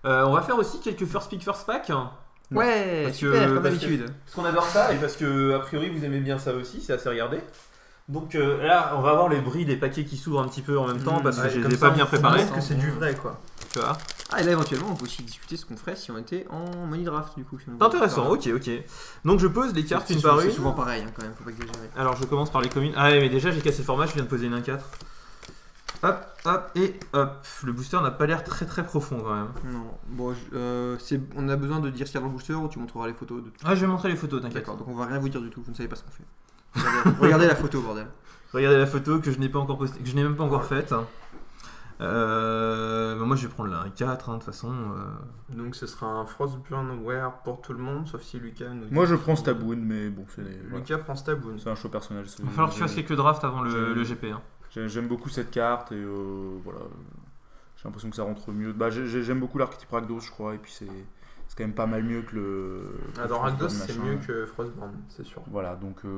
On va faire aussi quelques first pick, first pack. Ouais, Parce super, que- comme parce que- d'habitude. Parce qu'on adore ça et parce que, a priori, vous aimez bien ça aussi, c'est assez regardé. Donc là, on va voir les bruits des paquets qui s'ouvrent un petit peu en même temps parce que je les ai pas bien préparés. que c'est du vrai quoi. Tu vois. Ah, et là, éventuellement, on peut aussi discuter ce qu'on ferait si on était en money draft, du coup. Si on C'est intéressant, ok. Donc je pose les cartes C'est une par c'est une. souvent pareil, hein, quand même, faut pas exagérer. Alors je commence par les communes. Ah ouais, mais déjà j'ai cassé le format, je viens de poser une 1-4. Hop, hop, et hop. Le booster n'a pas l'air très très profond quand même. Non, bon, on a besoin de dire ce qu'il y a dans le booster ou tu montreras les photos de tout. Ah, je vais montrer les photos, t'inquiète. D'accord, donc on va rien vous dire du tout, vous ne savez pas ce qu'on fait. Regardez la photo, bordel. Regardez la photo que je n'ai pas encore postée, que je n'ai même pas encore faite. Moi je vais prendre la 1-4 de toute façon. Donc ce sera un Frostburnware pour tout le monde, sauf si Lucas nous dit. Moi je prends Staboon, mais bon, Lucas prend Staboon. c'est un choix personnel. Il va falloir que tu fasses quelques drafts avant je- le GP. Hein. J'aime beaucoup cette carte et voilà. J'ai l'impression que ça rentre mieux. Bah, j'aime beaucoup l'archétype Rakdos, je crois, et puis c'est quand même pas mal mieux que le. Alors Frostburn, Rakdos c'est machin. mieux que Frostburn, c'est sûr. Voilà, donc truc,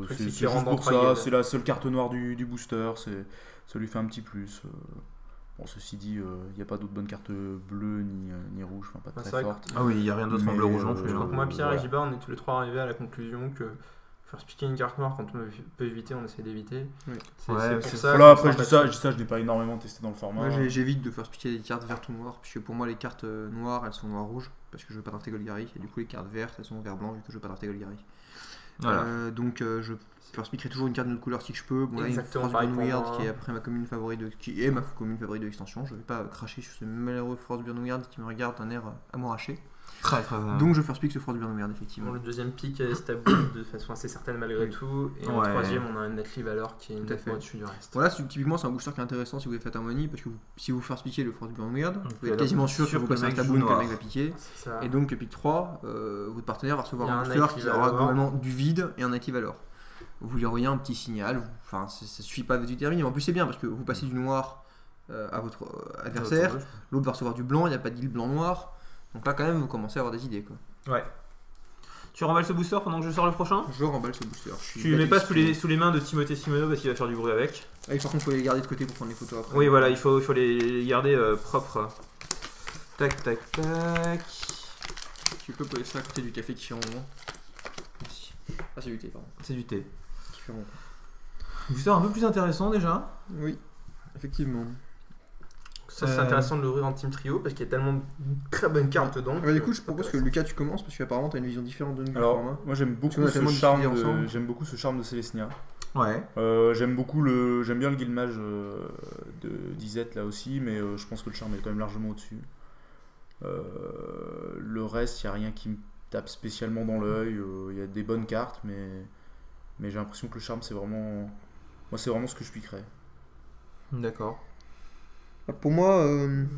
c'est c'est qu'il juste rentre pour dans ça. Traged. C'est la seule carte noire du booster. Ça lui fait un petit plus. Bon, ceci dit, il n'y a pas d'autres bonnes cartes bleues ni rouges, enfin pas Ah, très c'est vrai fortes. Ah oui, il n'y a rien d'autre en Mais, bleu rouge non plus. euh, hein. Donc moi, Pierre voilà. et Giba, on est tous les trois arrivés à la conclusion que faire piquer une carte noire quand on peut éviter, on essaie d'éviter. Oui. C'est Ouais, pour c'est ça. Voilà, qu'on après je sera dis ça, je n'ai pas énormément testé dans le format. Moi j'évite de faire piquer des cartes vertes ou noires, puisque pour moi les cartes noires elles sont noir-rouge, parce que je veux pas drafter Golgari, et du coup les cartes vertes elles sont vert-blanc, vu que je veux pas drafter Golgari. Voilà. Donc je first pickerai toujours une carte de notre couleur si je peux. Bon là il y a une Exactement, Frostburn pareil pour Weird moi. qui est après ma commune favorite qui est ma commune favorite de l'extension. Je vais pas cracher sur ce malheureux Frostburn Weird qui me regarde d'un air amouraché. Très très. Donc je first pick ce Frostburn Weird Bon, effectivement. le deuxième pick est Staboon de façon assez certaine malgré Oui. tout. Et en Ouais. troisième, on a un Netly Valor qui est Tout à nettement fait. au-dessus du reste. Voilà, typiquement c'est un booster qui est intéressant si vous faites un money, parce que si vous first piquez le Frostburn Weird, vous pouvez être alors, quasiment sûr que sûr vous que le passez un mec joue Staboon que le noir. mec va piquer. C'est ça. Et donc pick 3, votre partenaire va recevoir Il y a un un booster Netly qui aura Valor. globalement du vide et un Netly Valor. Vous lui envoyez un petit signal, enfin ça suffit pas à votre déterminer, mais en plus c'est bien parce que vous passez du noir à votre adversaire, l'autre va recevoir du blanc, il n'y a pas de deal blanc-noir, donc là quand même vous commencez à avoir des idées quoi. Ouais. Tu remballes ce booster pendant que je sors le prochain. Je remballe ce booster. Tu le mets pas sous les mains de Timothée Simoneau parce qu'il va faire du bruit avec. Ah, et par contre il faut les garder de côté pour prendre les photos après. Oui, voilà, il faut les garder propres. Tac, tac, tac. Tu peux poser ça à côté du café qui fait un moment. Merci. Ah c'est du thé pardon. C'est du thé. Qui fait un moment. Booster un peu plus intéressant déjà. Oui, effectivement. Ça, c'est intéressant de l'ouvrir en team trio parce qu'il y a tellement de très bonnes cartes dedans. Ouais, du coup je propose que Lucas tu commences parce qu'apparemment tu as une vision différente de nous du Alors, format. moi j'aime Parce qu'on beaucoup a tellement discuté ensemble. ce charme de Célestia. Ouais. J'aime bien le Guildmage de d'Izet là aussi, mais je pense que le charme est quand même largement au-dessus. Le reste, il n'y a rien qui me tape spécialement dans l'œil. Il y a des bonnes cartes, mais j'ai l'impression que le charme c'est vraiment ce que je piquerais. D'accord. Pour moi,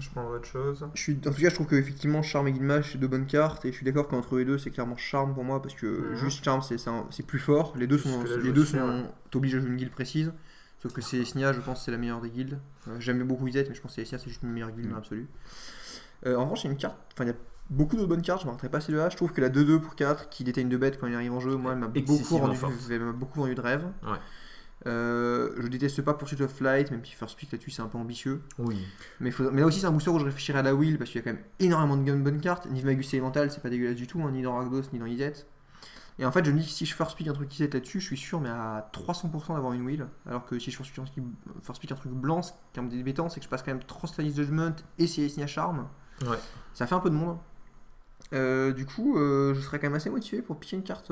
Je prends autre chose. en tout cas, je trouve que effectivement Charme et Guildmage c'est deux bonnes cartes et je suis d'accord qu'entre les deux c'est clairement Charme pour moi parce que Mhm. juste Charme c'est plus fort. Les deux Parce sont que là, je les me deux souviens, sont t'obliges à jouer une guilde précise. Sauf que Célestia, je pense que c'est la meilleure des guildes. J'aime beaucoup Izet, mais je pense que Célestia c'est juste une meilleure guilde dans l'absolu. En revanche, il y a une carte, enfin il y a beaucoup d'autres bonnes cartes, je ne m'arrêterai pas celle-là. Je trouve que la 2-2 pour 4 qui déteigne de bêtes quand il arrive en jeu, moi elle m'a Excessivement beaucoup forte. vendu de rêve. Ouais. Je déteste pas Pursuit of Flight, même si First Pick là-dessus c'est un peu ambitieux. Oui. Mais là aussi c'est un booster où je réfléchirais à la wheel parce qu'il y a quand même énormément de bonnes cartes. Ni Magus Elemental c'est pas dégueulasse du tout, hein, ni dans Rakdos ni dans Izet. Et en fait je me dis que si je first pick un truc Izet là-dessus, je suis sûr mais à 300% d'avoir une wheel. Alors que si je first pick un truc blanc, en termes d'ébétant, c'est que je passe quand même Trostali's Judgment et Célestia Charm. Ouais. Ça fait un peu de monde. Du coup je serais quand même assez motivé pour piquer une carte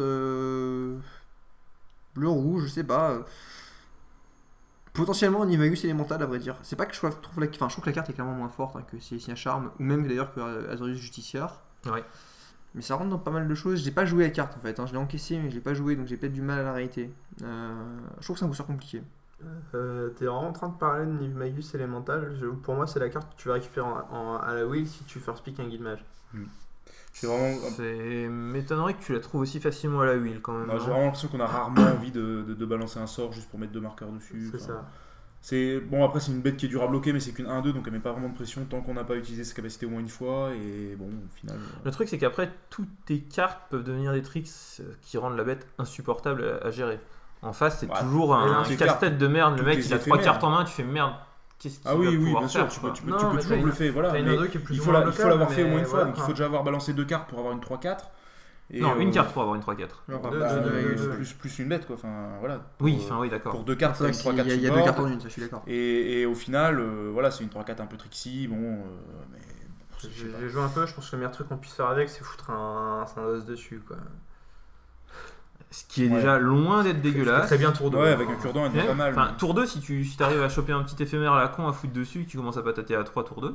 bleu-rouge, je sais pas. Potentiellement Nivagus Elemental à vrai dire. C'est pas que je trouve je trouve que la carte est clairement moins forte hein, que Célestia Charm ou même d'ailleurs que Azorius Justiciar. Ouais. Mais ça rentre dans pas mal de choses. J'ai pas joué la carte en fait, hein. Je l'ai encaissé mais j'ai pas joué donc j'ai peut-être du mal à la réalité. Je trouve que c'est un booster compliqué. T'es vraiment en train de parler de Niv Magus Elemental. Pour moi, c'est la carte que tu vas récupérer à la wheel si tu first pick un Guildmage. J'ai vraiment, C'est m'étonnerait que tu la trouves aussi facilement à la wheel quand même. j'ai hein. vraiment l'impression qu'on a rarement envie de balancer un sort juste pour mettre deux marqueurs dessus. C'est Enfin, ça. C'est bon, après c'est une bête qui est dure à bloquer, mais c'est qu'une 1-2 donc elle met pas vraiment de pression tant qu'on n'a pas utilisé sa capacité au moins une fois. Et bon, au final. Le truc c'est qu'après toutes tes cartes peuvent devenir des tricks qui rendent la bête insupportable à gérer. En face c'est Ouais. toujours Et là, un c'est casse-tête de merde, le toutes mec tes il a 3 éphémères. cartes en main, tu fais merde. qu'est-ce qu'il Ah oui, va oui, pouvoir bien sûr, faire, tu quoi. peux Non, mais toujours t'as bluffer, voilà. T'as une Mais Odo qui est plus il ou faut moins il faut locale, l'avoir fait au mais moins une fois, voilà, donc il quoi. faut déjà avoir balancé 2 cartes pour avoir une 3-4. Et, Non, une carte pour avoir une 3-4. Non, Deux, bah, deux, Nive deux, Magus. plus une bête, quoi. Enfin, voilà. Oui, Pour, enfin oui, d'accord. pour 2 cartes, C'est vrai c'est une qu'il 3-4 y a deux board. cartes en une, ça je suis d'accord. Et au final, voilà, c'est une 3-4 un peu tricksy, bon, mais... je sais pas. J'ai joué un peu, je pense que le meilleur truc qu'on puisse faire avec, c'est foutre un Syndos dessus, quoi. Ce qui est Ouais. déjà loin d'être C'est dégueulasse. très bien tour de Ouais, avec un cure-dent, elle est pas mal. Enfin, mais- tour 2, si tu arrives à choper un petit éphémère à la con à foutre dessus, que tu commences à patater à 3 tours 2,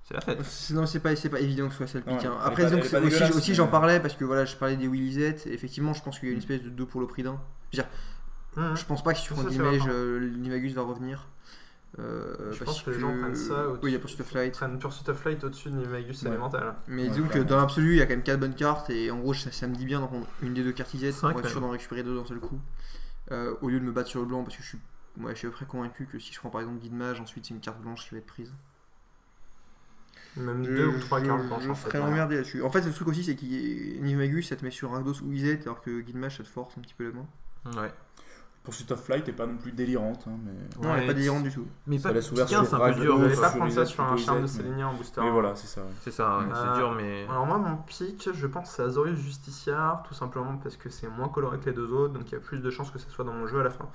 c'est la fête. Non, c'est pas évident que ce soit ça le pick. Ouais, hein. elle Après, est pas- donc, elle est pas dégueulasse, aussi mais- j'en parlais parce que voilà, je parlais des Willizet. Effectivement, je pense qu'il y a une espèce de 2 pour le prix d'un. Je veux dire, je pense pas que si tu prends Ça, c'est Dimage, vrai. Nivagus va revenir. Je parce pense que les gens prennent ça Oui, il y a Pursuit of Flight. prennent Pursuit of Flight au-dessus de Nimagus Ouais. élémental. Mais Ouais, disons que clairement. dans l'absolu, il y a quand même 4 bonnes cartes et en gros, ça me dit bien d'en prendre une des 2 cartes IZ C'est vrai pour être que- sûr d'en récupérer 2 d'un seul coup. Au lieu de me battre sur le blanc parce que je suis à peu près convaincu que si je prends par exemple Guide Mage, ensuite c'est une carte blanche qui va être prise. Même 2 ou 3 cartes blanches. Je en fait, serais ouais. emmerdé là-dessus. En fait, le truc aussi, c'est que Nivagus, ça te met sur Rakdos ou IZ alors que Guide Mage, ça te force un petit peu la main. Ouais. Pursuit of Flight est pas non plus délirante, hein, mais... Non, elle est Ouais, pas délirante du tout. Mais Ça pas laisse ouvert piquant, sur c'est un peu Ragdos, dur. J'allais sur pas prendre ça Izzet, sur un plutôt charme de Izzet, mais- Sélénia en booster. Mais voilà, c'est ça. ouais. C'est ça, ouais, c'est dur, mais. Alors moi mon pick, je pense c'est Azorius Justiciar, tout simplement parce que c'est moins coloré que les deux autres, donc il y a plus de chances que ça soit dans mon jeu à la fin.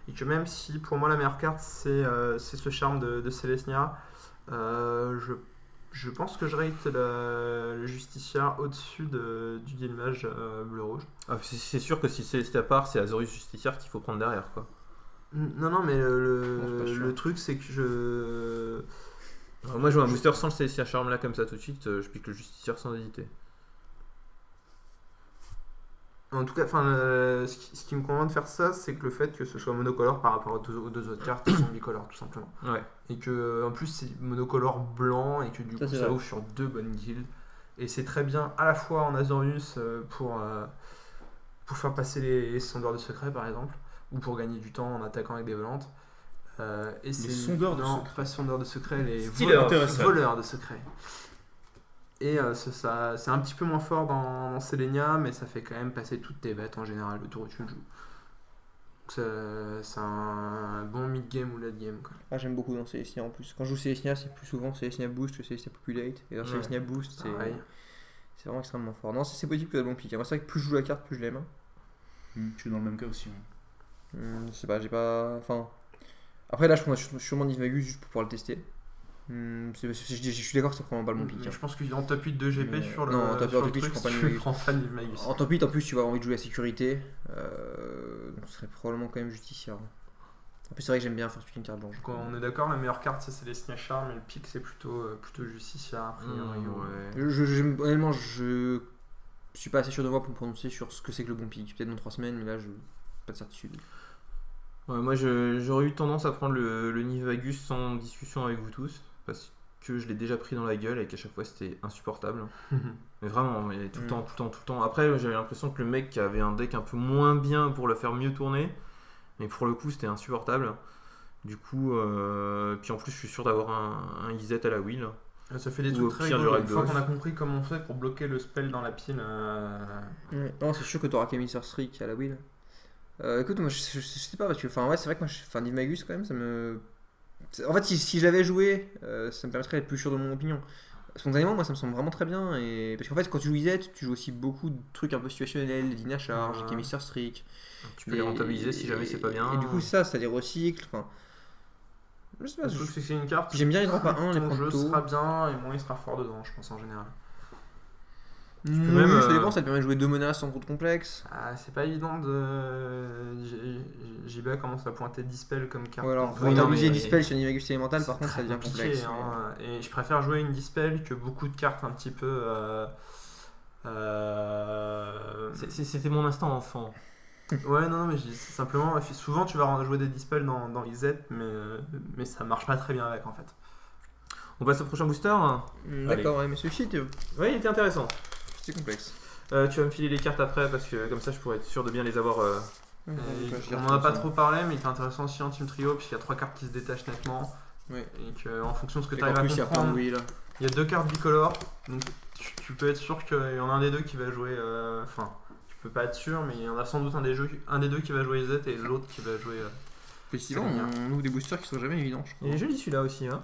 Et que même si pour moi la meilleure carte c'est ce charme de Selesnya, je pense que je rate le Justiciar au-dessus du Guilmage bleu-rouge. Ah, c'est sûr que si c'est à part, c'est Azorius Justiciar qu'il faut prendre derrière, quoi. Non, mais Non, c'est pas sûr. le truc c'est que Alors, moi, je joue un booster sans le Celestia Charme là, comme ça tout de suite, je pique le Justiciar sans hésiter. En tout cas, ce qui me convainc de faire ça, c'est que le fait que ce soit monocolore par rapport aux deux autres cartes qui sont bicolores, tout simplement. Ouais. Et que en plus c'est monocolore blanc et que du Ça, coup c'est ça vrai. ouvre sur 2 bonnes guildes. Et c'est très bien à la fois en Azorius pour faire passer les sondeurs de secret par exemple, ou pour gagner du temps en attaquant avec des volantes. Et c'est sondeurs de non, secret. pas sondeurs de secret, les Stealers. voleurs de secret. Et c'est un petit peu moins fort dans Selenia, mais ça fait quand même passer toutes tes bêtes en général le tour où tu le joues. Donc c'est un bon mid-game ou late-game. Quoi. Ah, j'aime beaucoup dans Celestia en plus. Quand je joue Celestia, c'est plus souvent Celestia Boost que Celestia Populate. Et dans Ouais. Celestia Boost, Pareil. c'est vraiment extrêmement fort. Non, c'est possible que le bon pick. Moi, c'est vrai que plus je joue la carte, plus je l'aime. Je suis dans le même cas aussi. Ouais. Je sais pas, j'ai pas. Enfin. Après, là, je prends sûrement Nivagus juste pour pouvoir le tester. Je suis d'accord que ça prend pas le bon pick. Je pense qu'en top 8 de GP Mais- sur le, non, en top sur 8, le truc, je prends pas tu Nivagus. prends pas Nivagus. En top 8, en plus, tu vas avoir envie de jouer la sécurité. Donc, ce serait probablement quand même Justiciar. En plus, c'est vrai que j'aime bien faire une carte blanche. Donc, on est d'accord, la meilleure carte c'est les Charm, mais le pick c'est plutôt Justiciar. a priori, ouais. Honnêtement, je suis pas assez sûr de moi pour me prononcer sur ce que c'est que le bon pick. Peut-être dans 3 semaines, mais là, je pas de certitude. Ouais, moi, j'aurais eu tendance à prendre le Nivagus sans discussion avec vous tous, parce que je l'ai déjà pris dans la gueule et qu'à chaque fois c'était insupportable. Mais vraiment, mais tout le temps, tout le temps, tout le temps. Après, j'avais l'impression que le mec avait un deck un peu moins bien pour le faire mieux tourner, mais pour le coup, c'était insupportable. Du coup, puis en plus, je suis sûr d'avoir un Izzet à la wheel. Ça fait des Ou au trucs très pire, du rigolos. Une fois Rakdos. qu'on a compris comment on fait pour bloquer le spell dans la pile. Non, c'est sûr que t'auras Camille Streak à la wheel. Écoute, moi je sais pas parce que, enfin, ouais, c'est vrai que moi, Nivagus quand même, ça me. En fait, si je l'avais joué, ça me permettrait d'être plus sûr de mon opinion. Spontanément, moi ça me semble vraiment très bien. Et... Parce qu'en fait, quand tu joues Izzet, tu joues aussi beaucoup de trucs un peu situationnels, les Dina Charge, les Camille Streak. Tu peux les rentabiliser si jamais c'est pas bien. Et du coup, ça les recycle. Enfin, je sais pas. Le truc c'est que c'est une carte. J'aime bien les drops à 1, les Ton jeu prendre tôt. sera bien et moins il sera fort dedans, je pense en général. Oui, même, ça dépend, ça te permet de jouer 2 menaces sans trop de complexe. Ah, c'est pas évident de. JBA commence à pointer Dispel comme carte. Ou alors, contre- Oui, non, rentabiliser mais- Dispel sur Nivagus élémental, par C'est contre, ça très devient compliqué, complexe. hein. Et je préfère jouer une Dispel que beaucoup de cartes un petit peu. C'était mon instant enfant. Ouais, non, mais je dis simplement, souvent tu vas jouer des Dispel dans Izzet, mais ça marche pas très bien avec en fait. On passe au prochain booster. Hein. D'accord, ouais, mais celui-ci, Ouais, il était intéressant. c'est complexe. Tu vas me filer les cartes après parce que comme ça je pourrais être sûr de bien les avoir. Et on en a pas trop parlé, mais il est intéressant aussi en team trio, puisqu'il y a 3 cartes qui se détachent nettement. Ouais. Et qu'en fonction de ce que Et tu en arrives à plus, il y a plein de comprendre, wheels. il y a 2 cartes bicolores, donc tu peux être sûr qu'il y en a un des deux qui va jouer. Enfin, tu peux pas être sûr, mais il y en a sans doute un des deux qui va jouer Z et l'autre qui va jouer Effectivement, on ouvre des boosters qui sont jamais évidents, je crois. Il est joli celui-là aussi, hein.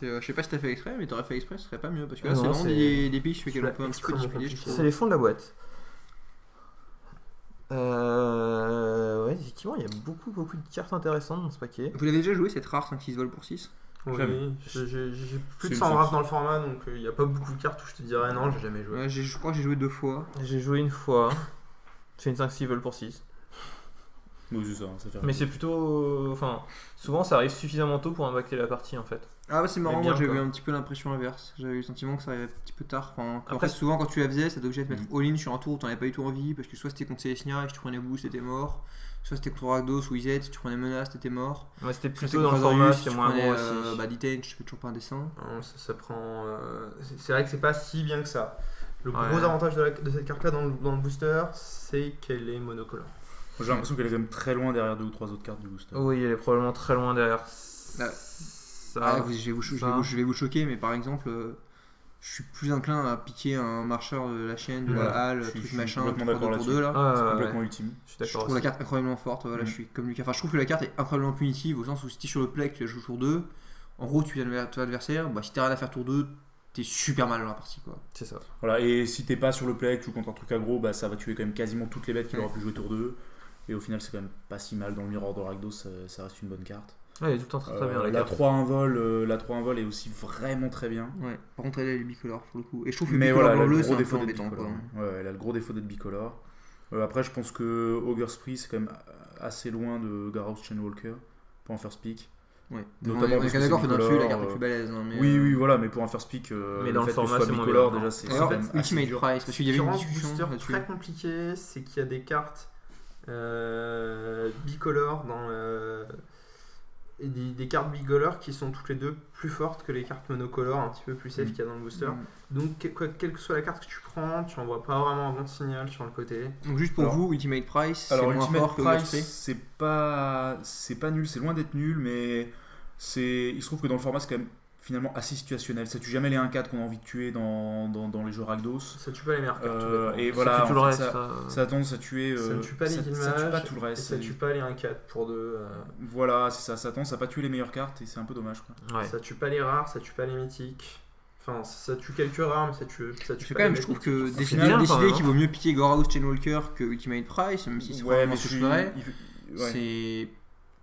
Je sais pas si t'as fait exprès, mais t'aurais fait exprès, ce serait pas mieux. Parce que là, Non, c'est vraiment c'est- des pays sur lesquels on peut un petit peu extrêmement discuter, je compliqué. trouve. C'est les fonds de la boîte. Ouais, effectivement, il y a beaucoup de cartes intéressantes dans ce paquet. Vous l'avez déjà joué cette rare 5-6 vol pour 6? Oui, Jamais. j'ai plus de C'est 100 une drafts chance. dans le format, donc il n'y a pas beaucoup de cartes où je te dirais non, j'ai jamais joué. Ouais, je crois que j'ai joué 2 fois. J'ai joué une fois. C'est une 5-6 vol pour 6. Oui, c'est ça, ça fait Mais c'est plutôt. Enfin, souvent ça arrive suffisamment tôt pour impacter la partie en fait. Ah bah c'est marrant, Mais bien, moi j'avais quoi. un petit peu l'impression inverse. J'avais eu le sentiment que ça arrivait un petit peu tard. Enfin, en Après, fait, souvent quand tu la faisais, ça t'obligeait à te mettre all-in sur un tour où t'en avais pas du tout envie. Parce que soit c'était contre Célestia et que tu prenais boost, t'étais mort. Soit c'était contre Rakdos ou Izet, si tu prenais menace, t'étais mort. Moi c'était Soit plutôt c'était dans le contre format, Azorius, si c'est tu moins prenais, gros aussi. bah Detain, je fais toujours pas un dessin. Non, ça prend. C'est vrai que c'est pas si bien que ça. Le gros Ouais. avantage de cette carte là dans le booster, c'est qu'elle est monocolore. J'ai l'impression qu'elle est quand même très loin derrière 2 ou 3 autres cartes du booster. Oui, elle est probablement très loin derrière. Ah. Ça. Je vais vous choquer, mais par exemple, je suis plus inclin à piquer un marcheur de la chaîne, de Voilà. la halle, Je truc suis machin, complètement 3 d'accord 2 pour là-dessus. 2 là. Ah, C'est ouais, complètement ouais. ultime. Je suis Je d'accord. trouve la aussi. carte incroyablement forte, voilà, Mm. je suis comme Lucas. Enfin, je trouve que la carte est incroyablement punitive au sens où si tu es sur le play que tu la joues tour 2, en gros tu viens ton adversaire, bah, si t'as rien à faire tour 2, t'es super mal dans la partie quoi. C'est ça. Voilà, et si t'es pas sur le play, que tu joues contre un truc aggro, bah ça va tuer quand même quasiment toutes les bêtes qu'il Ouais. aura pu jouer tour 2. Et au final, c'est quand même pas si mal dans le Mirror de Rakdos, ça reste une bonne carte. Ouais, elle est tout le temps très bien. la carte. 3-1 vol est aussi vraiment très bien. Ouais, par contre elle est bicolore pour le coup. Et je trouve que le Mais bicolore voilà, elle a bleu le c'est gros un peu défaut d'être embêtant quoi. bicolore. Ouais, elle a le gros défaut d'être bicolore. Après, je pense que Ogre Spree, c'est quand même assez loin de Garros Chainwalker pour un first pick. Ouais. Notamment On parce est que d'accord que c'est dans le dessus la bicolore, carte est plus balèze. Hein, mais, Oui, voilà, mais pour un first pick, Mais dans le fait que ce format, soit c'est moins bicolore, bien. déjà, c'est Alors, quand même assez Ultimate dur. Price, parce qu'il y avait Ce qui une rend ce discussion booster là-dessus. très compliqué, c'est qu'il y a des cartes bicolores et des cartes bicolores qui sont toutes les deux plus fortes que les cartes monocolores, un petit peu plus safe qu'il y a dans le booster. Donc, quelle que soit la carte que tu prends, tu envoies pas vraiment un bon signal sur le côté. Donc juste pour Alors- vous, Ultimate Price, c'est Alors moins Ultimate fort que Price, Osprey. c'est pas nul, c'est loin d'être nul, mais il se trouve que dans le format c'est quand même finalement assez situationnel. Ça tue jamais les 1-4 qu'on a envie de tuer dans les jeux Rakdos. Ça tue pas les meilleures cartes. tout bêtement. Et Ça voilà, fait tout le en fait, reste. ça a tendance à tuer. Ça ne tue pas les ça tue Guilmages, pas tout le et reste. ça tue pas les 1-4 pour 2. Voilà, c'est ça. Ça a tendance à pas tuer les meilleures cartes et c'est un peu dommage. Quoi. Ouais. Ça tue pas les rares, ça tue pas les mythiques. Enfin, ça tue quelques rares, mais ça tue Parce que pas quand même, les je trouve mythiques. que c'est bien, quand décider même, qu'il vaut mieux piquer Gorahouse Chainwalker que Ultimate Price, même si c'est probablement ce que je ferais, ouais. c'est.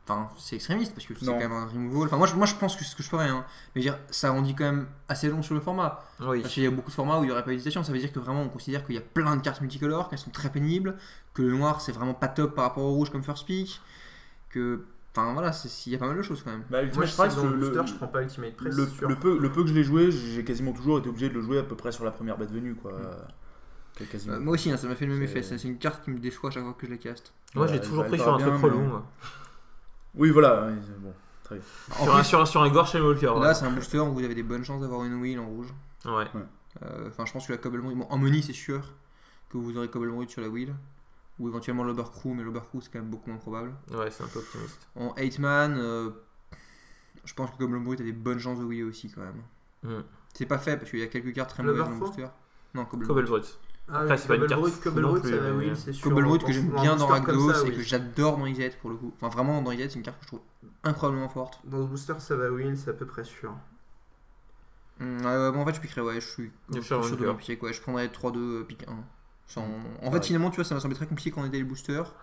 Enfin, c'est extrémiste parce que c'est Non. quand même un removal. Enfin, moi je pense que c'est ce que je ferais. Hein. Mais je veux dire, ça rendit quand même assez long sur le format. Oui. Parce qu'il y a beaucoup de formats où il n'y aurait pas d'hésitation. Ça veut dire que vraiment on considère qu'il y a plein de cartes multicolores, qu'elles sont très pénibles, que le noir c'est vraiment pas top par rapport au rouge comme first pick. Que. Enfin voilà, il y a pas mal de choses quand même. Bah, Moi, Ultimate je Price, dans le booster, je prends pas Ultimate Price. le, c'est sûr. le peu que je l'ai joué, j'ai quasiment toujours été obligé de le jouer à peu près sur la première bête venue. Quoi. Quasiment. Moi aussi, hein, ça m'a fait le même C'est- effet. C'est une carte qui me déçoit à chaque fois que je la caste. Moi, je l'ai Ouais, toujours elle pris part sur un bien, truc mais- relou. moi. Oui, voilà. ouais, bon, très bien. Sur un Gorsh Walker. Là, c'est un booster où vous avez des bonnes chances d'avoir une wheel en rouge. Ouais. Enfin, je pense que la Cobble Brute, bon, en money, c'est sûr que vous aurez Cobble Brute sur la wheel. Ou éventuellement l'Obercrew, mais l'Obercrew, c'est quand même beaucoup moins probable. Ouais, c'est un peu optimiste. En 8-man, je pense que Cobble Brute a des bonnes chances de wheel aussi quand même. Mm. C'est pas fait parce qu'il y a quelques cartes très mauvaises dans le L'Obercrew booster. Non, Cobble Cobble Brute. Brut. Ah, Après, oui, c'est pas une carte fou Cobble non Brute, plus, ça va, mais- oui, c'est sûr. Cobble Brute En- que j'aime en bien dans booster comme Rakdos ça, et oui. que j'adore dans Izet pour le coup. Enfin, vraiment dans Izet, c'est une carte que je trouve incroyablement forte. Dans ce booster, ça va win, c'est à peu près sûr. Bon, en fait, je piquerais, ouais, je suis De sûr faire de un me piquer, quoi. Je prendrais 3-2, pique 1. En fait, Ouais. finalement, tu vois, ça m'a semblé très compliqué quand on était les boosters.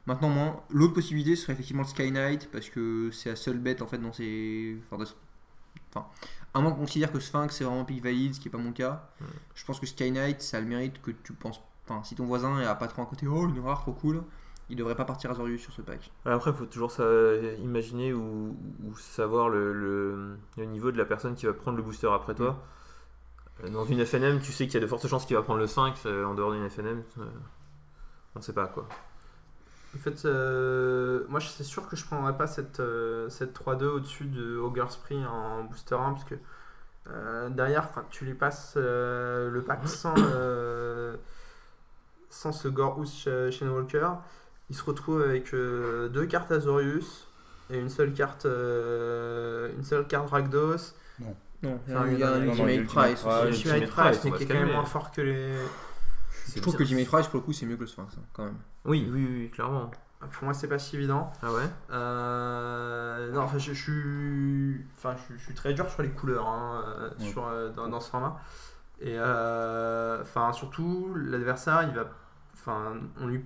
Maintenant, moi, l'autre possibilité serait effectivement le Sky Knight parce que c'est la seule bête en fait dans ces. Enfin, à moins qu'on considère que Sphinx c'est vraiment pick valide, ce qui est pas mon cas. Ouais. Je pense que Sky Knight ça a le mérite que tu penses. Enfin, si ton voisin est à pas trop à côté, oh une rare trop cool, il devrait pas partir Azorius sur ce pack. Après, il faut toujours imaginer ou savoir le niveau de la personne qui va prendre le booster après toi. Dans une FNM, tu sais qu'il y a de fortes chances qu'il va prendre le 5. En dehors d'une FNM, on sait pas quoi. En fait, moi c'est sûr que je prendrais pas cette 3-2 au-dessus de Ogre Spree en booster 1 parce que derrière, quand tu lui passes le pack sans ce Gorhouse Chainwalker, il se retrouve avec 2 cartes Azorius et une seule carte Rakdos. Non, Enfin, il y a un non, non, Ultimate Price. Ah, aussi. Ultimate Ultimate Price, Price, mais on va qui est se quand même calmer. moins fort que les. Je trouve que Ultimate Price pour le coup c'est mieux que le Sphinx hein, quand même. Oui, clairement. Pour moi, c'est pas si évident. Ah ouais. Non, enfin, je suis très dur sur les couleurs hein, dans ce format. Et surtout, l'adversaire,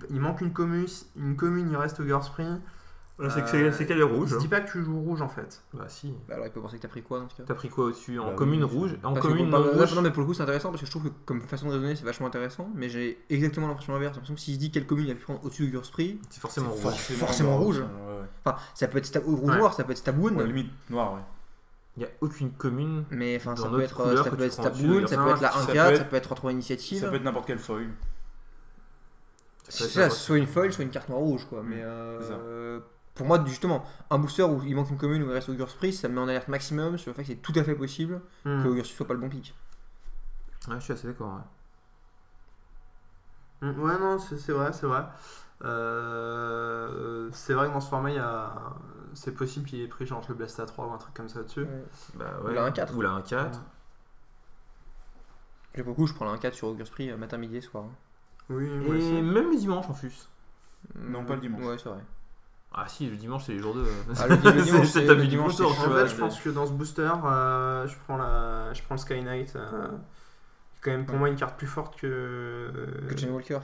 il manque une commune, il reste au Girlspring. C'est qu'elle est rouge. Je dis pas que tu joues rouge en fait. Bah si. Bah alors il peut penser que t'as pris quoi dans ce cas? T'as pris quoi au-dessus? En Bah commune oui, rouge? En Parce que commune pour- non là, rouge? non, mais pour le coup c'est intéressant parce que je trouve que comme façon de raisonner c'est vachement intéressant, mais j'ai exactement l'impression inverse. J'ai l'impression que s'il se dit quelle commune il a pu prendre au-dessus de Gurspree, C'est forcément C'est rouge. forcément rouge. Ouais. enfin ça peut être rouge Ouais. noir, ça peut être Stabwood, Ouais, limite noir, ouais. Il n'y a aucune commune. mais enfin Dans ça peut notre être couleur ça que peut tu être prends au-dessus de Stabwood, ça peut être la ça 1-4, peut ça être- peut être 3-3 initiative. Ça peut être n'importe quelle foil. C'est ça, soit une foil, soit une carte noire rouge quoi. Mais c'est ça. pour moi justement, un booster où il manque une commune où il reste au Gurspree, ça me met en alerte maximum sur le fait que c'est tout à fait possible que au Gurspree soit pas le bon pick. Ouais, je suis assez d'accord. Ouais. Ouais, non, c'est vrai. C'est vrai que dans ce format, c'est possible qu'il ait pris genre le Blast à 3 ou un truc comme ça dessus. Bah Ou ouais. la 1-4. Ou la 1-4. J'ai beaucoup, je prends la 1-4 sur Gurspree matin, midi et soir. Oui, Et moi aussi. même le dimanche en plus. Non, pas le dimanche. Ouais, c'est vrai. Ah si, le dimanche c'est les jours de. Ah, le dimanche, c'est c'est- ta le vie du dimanche, contour, c'est tu En vois. fait, je pense que dans ce booster, je prends le Sky Knight. Qui est quand même pour moi une carte plus forte que Chain Walker.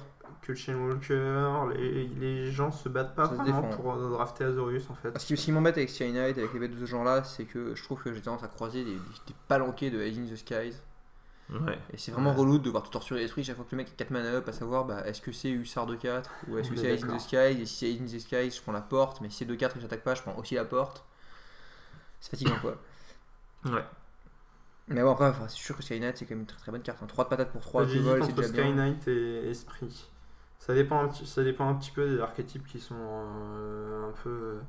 le Chainwalker. Les gens se battent pas Ça se vraiment défend. pour drafter Azorius en fait. Ce qui m'embête avec Sky Knight, avec les bêtes de ce genre-là, c'est que je trouve que j'ai tendance à croiser des palanqués de Eyes in the Skies. Ouais. Et c'est vraiment Ouais. relou de devoir tout torturer l'esprit chaque fois que le mec est 4 mana up, à savoir est-ce que c'est Hussard de 4 ou est-ce que On est c'est Eyes in d'accord. the Skies. Et si c'est Eyes in the Skies, je prends la porte, mais si c'est 2-4 et que j'attaque pas, je prends aussi la porte. C'est fatigant quoi. Ouais. Mais bon, après, c'est sûr que Sky Knight c'est quand même une très très bonne carte. 3 de patates pour 3 J'hésite de vol, c'est entre déjà Sky bien. Knight et Esprit. Ça dépend un petit peu des archétypes qui sont un peu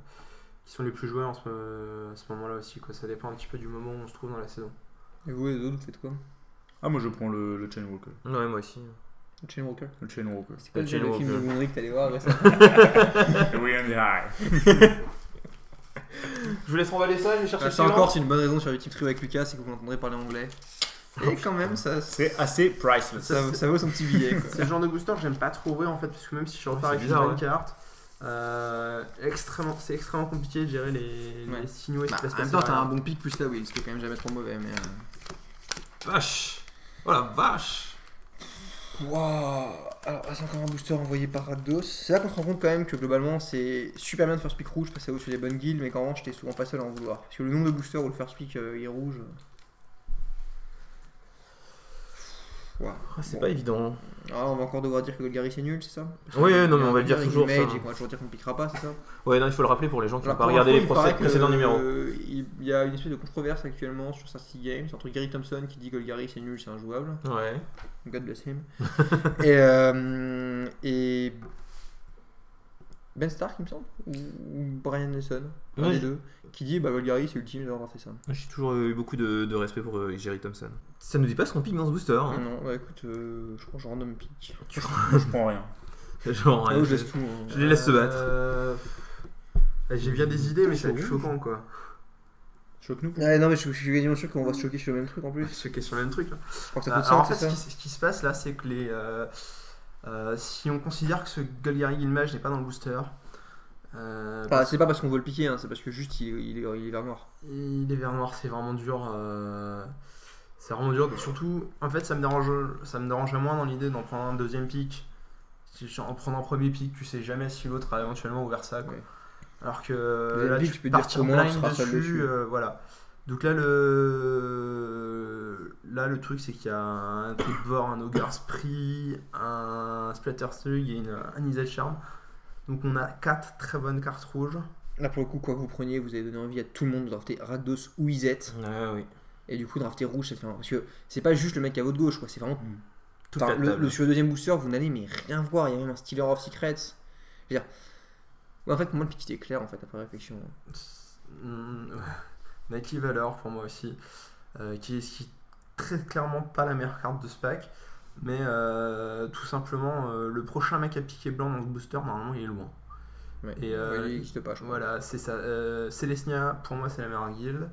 qui sont les plus joués à ce moment-là aussi quoi. Ça dépend un petit peu du moment où on se trouve dans la saison. Et vous les autres, vous faites quoi? Ah, moi je prends le Chainwalker. Ouais, moi aussi. Le Chain Walker. Le Chainwalker. C'est quoi Le le film Chain de Walker. Moonry que t'allais voir récemment? Oui, on est Je vous laisse remballer ça, je vais chercher Ça encore, c'est une bonne raison de faire du type trio avec Lucas, c'est que vous l'entendrez parler anglais. Et quand même, C'est assez priceless. ça vaut son petit billet quoi. C'est le genre de booster que j'aime pas trop ouvrir en fait parce que même si je repars c'est avec une bizarre, bonne ouais. carte, c'est extrêmement compliqué de gérer les Ouais. signaux et Bah, ce qui va se en même passer temps, t'as un derrière. bon pick plus la wheel, ce qui est quand même jamais trop mauvais. Mais Vache. Oh la vache. Waouh! Alors, c'est encore un booster envoyé par Rakdos. C'est là qu'on se rend compte quand même que globalement, c'est super bien de first pick rouge parce que ça vaut sur les bonnes guilds, mais qu'en revanche, j'étais souvent pas seul à en vouloir. Parce que le nombre de boosters où le first pick est rouge. Waouh. C'est Bon. pas évident. Ah, on va encore devoir dire que Golgari c'est nul, c'est ça? Parce Oui, que non, il y mais a on va un le dire avec toujours, Mage ça. et qu'on va toujours dire qu'on piquera pas, c'est ça? Ouais, non, il faut le rappeler pour les gens qui n'ont Alors, pas pour regardé info, les il paraît que, précédents numéros. Il y a une espèce de controverse actuellement sur Sarcy Games entre Gary Thompson qui dit Golgari c'est nul, c'est injouable. Ouais. God bless him. et Ben Stark, il me semble, ou Brian Nelson, un Ouais. des deux, qui dit Golgari c'est ultime d'avoir fait ça. J'ai toujours eu beaucoup de respect pour Jerry Thompson. Ça nous dit pas ce qu'on pique dans ce booster. Hein. Non, bah écoute, je crois que je random pick. Moi je prends rien. Genre, Ah, ouais, je laisse tout. hein. je les laisse se battre. J'ai bien des idées, mais ça va être c'est choquant quoi. Choque-nous. Ouais, non, mais je suis quasiment sûr qu'on va se choquer sur le même truc en plus. Choquer sur le même truc. Là. Je crois que ça coûte Alors, 5, en fait, c'est ça? ce qui se passe là, c'est que si on considère que ce Golgari Guilmage n'est pas dans le booster, Enfin, c'est pas parce qu'on veut le piquer, hein, c'est parce que juste il est vert noir. il est vert noir, c'est vraiment dur. C'est vraiment dur. Surtout, en fait, ça me dérange moins dans l'idée d'en prendre un deuxième pick. Si en prenant un premier pick, tu sais jamais si l'autre a éventuellement ouvert ça. Quoi. Ouais. Alors que Deuxième là, pick, tu tu peux peux dire partir qu'au moins, tu blind seras seul dessus. voilà. Donc là, le truc, c'est qu'il y a un truc de bord, un Ogre Spree, un Splatterslug et un Izzet Charm. Donc on a 4 très bonnes cartes rouges. Là pour le coup, quoi que vous preniez, vous avez donné envie à tout le monde de drafter Rakdos ou Izzet. Ouais, oui. Et du coup, drafter rouge, ça fait un... Parce que c'est pas juste le mec à votre gauche, quoi. C'est vraiment. Toute Enfin, la table. sur le deuxième booster, vous n'allez mais rien voir. Il y a même un Stealer of Secrets. Je veux dire. Ouais, en fait, pour moi, le pick était clair en fait après réflexion. Nightly Valor pour moi aussi. Qui est très clairement pas la meilleure carte de ce pack. Mais tout simplement, le prochain mec à piquer blanc dans ce booster, normalement, il est loin. Ouais. Et, Ouais, il n'existe pas, je crois. Voilà, c'est ça. Celestia, pour moi, c'est la meilleure guilde.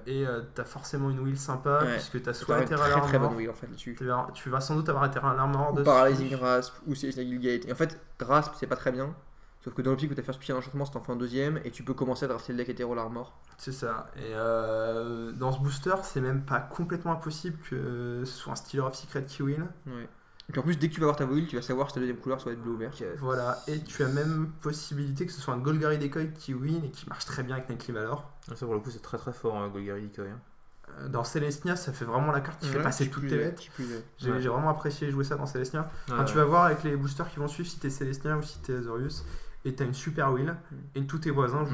Et t'as forcément une wheel sympa, Ouais. puisque t'as C'est soit une Ethereal très très bonne Armor, wheel en fait là-dessus. tu vas sans doute avoir Ethereal Armor Ou dessus. Paralyzing Grasp, ou Celestial Guildgate. Et en fait, Grasp, c'est pas très bien. Sauf que dans l'optique où t'as first pick un enchantement, c'est t'en fais un deuxième et tu peux commencer à drafter le deck hétéro l'armor. C'est ça. Et dans ce booster, c'est même pas complètement impossible que ce soit un Stealer of Secret qui win. Ouais. Et puis en plus, dès que tu vas avoir ta will, tu vas savoir si ta deuxième couleur soit être bleu ou vert. Voilà. Et tu as même possibilité que ce soit un Golgari Decoy qui win et qui marche très bien avec Nightly Valor. Ça pour le coup c'est très très fort, Golgari Decoy. Dans Celestia, ça fait vraiment la carte qui fait passer toutes tes bêtes. J'ai vraiment apprécié jouer ça dans Celestia. Quand tu vas voir avec les boosters qui vont suivre si t'es Celestia ou si t'es Azorius, et t'as une super will, et tous tes voisins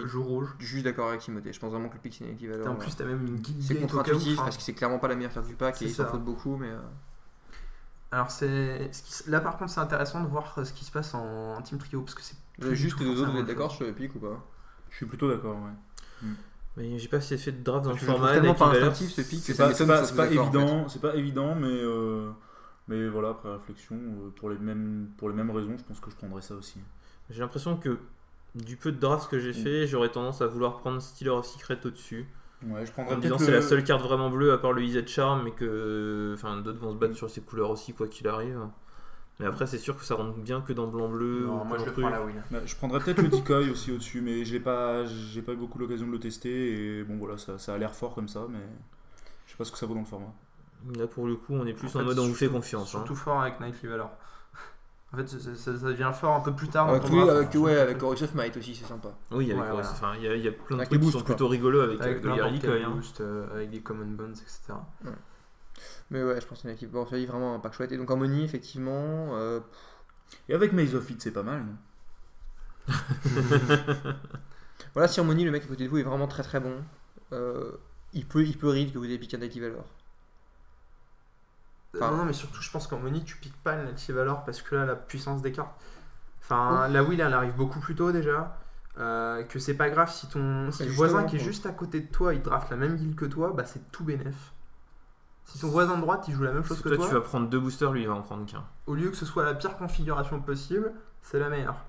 jouent rouge. Je suis juste d'accord avec Timothée, je pense vraiment que le pick c'est une équivalent. En plus, t'as même une guide c'est gate contre-intuitif parce que c'est clairement pas la meilleure carte du pack et il s'en fout beaucoup, mais. Alors, là par contre, c'est intéressant de voir ce qui se passe en Team Trio parce que c'est. Juste les autres, vous êtes d'accord sur le pick ou pas? Je suis plutôt d'accord, ouais. Mais j'ai pas assez fait de draft dans le Je format. tellement pas instinctif ce pick. C'est pas évident, mais voilà, après réflexion, pour les mêmes raisons, je pense que je prendrais ça aussi. J'ai l'impression que du peu de drafts que j'ai fait, j'aurais tendance à vouloir prendre Stealer of Secret au-dessus. Ouais, je prendrais en me disant c'est la seule carte vraiment bleue à part le Easy Charm, mais que d'autres vont se battre sur ces couleurs aussi quoi qu'il arrive. Mais après c'est sûr que ça rentre bien que dans blanc-bleu. Moi je prends la win. Je prendrais peut-être le Decoy aussi au-dessus, mais j'ai pas eu beaucoup l'occasion de le tester et bon voilà, ça a l'air fort comme ça, mais je sais pas ce que ça vaut dans le format. Là pour le coup on est plus en mode on vous fait confiance. Surtout fort avec Nightly Valor. En fait, ça devient fort un peu plus tard. Avec Chorus of Might aussi, c'est sympa. Oui, avec Chorus, enfin, il y a plein de trucs qui sont plutôt rigolos avec Golgari Decoy. Avec des Common Bones, etc. Ouais. Mais ouais, je pense que c'est une équipe. Bon, ça dit vraiment un pack chouette. Et donc, Harmonie, effectivement. Et avec Maze of It, c'est pas mal, non? Voilà, si Harmonie, le mec à côté de vous est vraiment très très bon, il peut read que vous avez piqué un Nightly Valor. Non, mais surtout, je pense qu'en Money, tu piques pas le Nightly Valor parce que là, la puissance des cartes. Enfin, la will, elle arrive beaucoup plus tôt déjà. Que c'est pas grave si ton voisin qui est juste à côté de toi, il draft la même guilde que toi, bah c'est tout bénef. Si ton voisin de droite, il joue la même chose que toi, tu vas prendre 2 boosters, lui il va en prendre qu'un. Au lieu que ce soit la pire configuration possible, c'est la meilleure.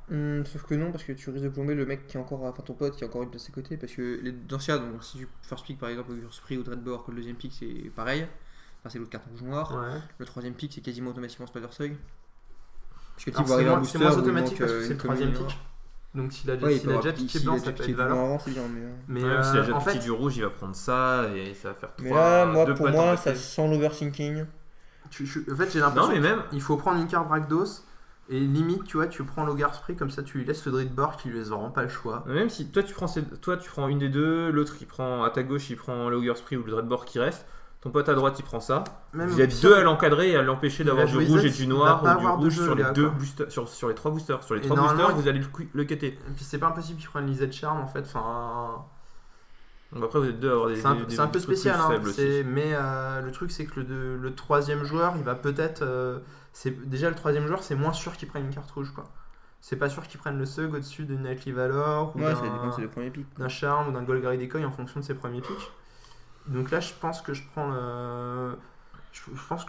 Sauf que non, parce que tu risques de plomber le mec qui est encore, enfin ton pote qui est encore une de ses côtés, parce que les anciens, donc si tu first pick par exemple au Spree ou Dreadbore, que le deuxième pick c'est pareil. Enfin, c'est l'autre carte rouge-noir. Ouais. Le troisième pick, c'est quasiment automatiquement Spider-Sug. Parce que c'est moins automatique parce que c'est le troisième pick. Donc s'il a déjà piqué blanc, ça peut être valeur. C'est bien, mais s'il a déjà piqué du rouge, il va prendre ça et ça va faire 3. Mais là, pour moi, ça sent l'overthinking. En fait, j'ai l'impression qu'il faut prendre une carte Rakdos. Et limite, tu vois, tu prends l'Ogre Spree comme ça, tu lui laisses le Dreadbore qui lui laisse vraiment pas le choix. Même si toi tu prends une des deux, l'autre il prend à ta gauche, il prend l'Ogre Spree ou le Dreadbore qui reste. Ton pote à droite il prend ça. Vous êtes deux à l'encadrer et à l'empêcher d'avoir du rouge et du noir ou du rouge sur les deux boosters, sur les 3 boosters. Sur les 3 boosters, vous allez le cutter. Et puis c'est pas impossible qu'il prenne l'Easy Charm en fait. Donc après vous êtes deux à avoir des c'est un peu spécial, hein, mais le truc c'est que le troisième joueur il va peut-être. Déjà le troisième joueur c'est moins sûr qu'il prenne une carte rouge quoi. C'est pas sûr qu'il prenne le Sug au-dessus de Nightly Valor ou d'un Charm ou d'un Golgari Decoy en fonction de ses premiers picks. Donc là je pense que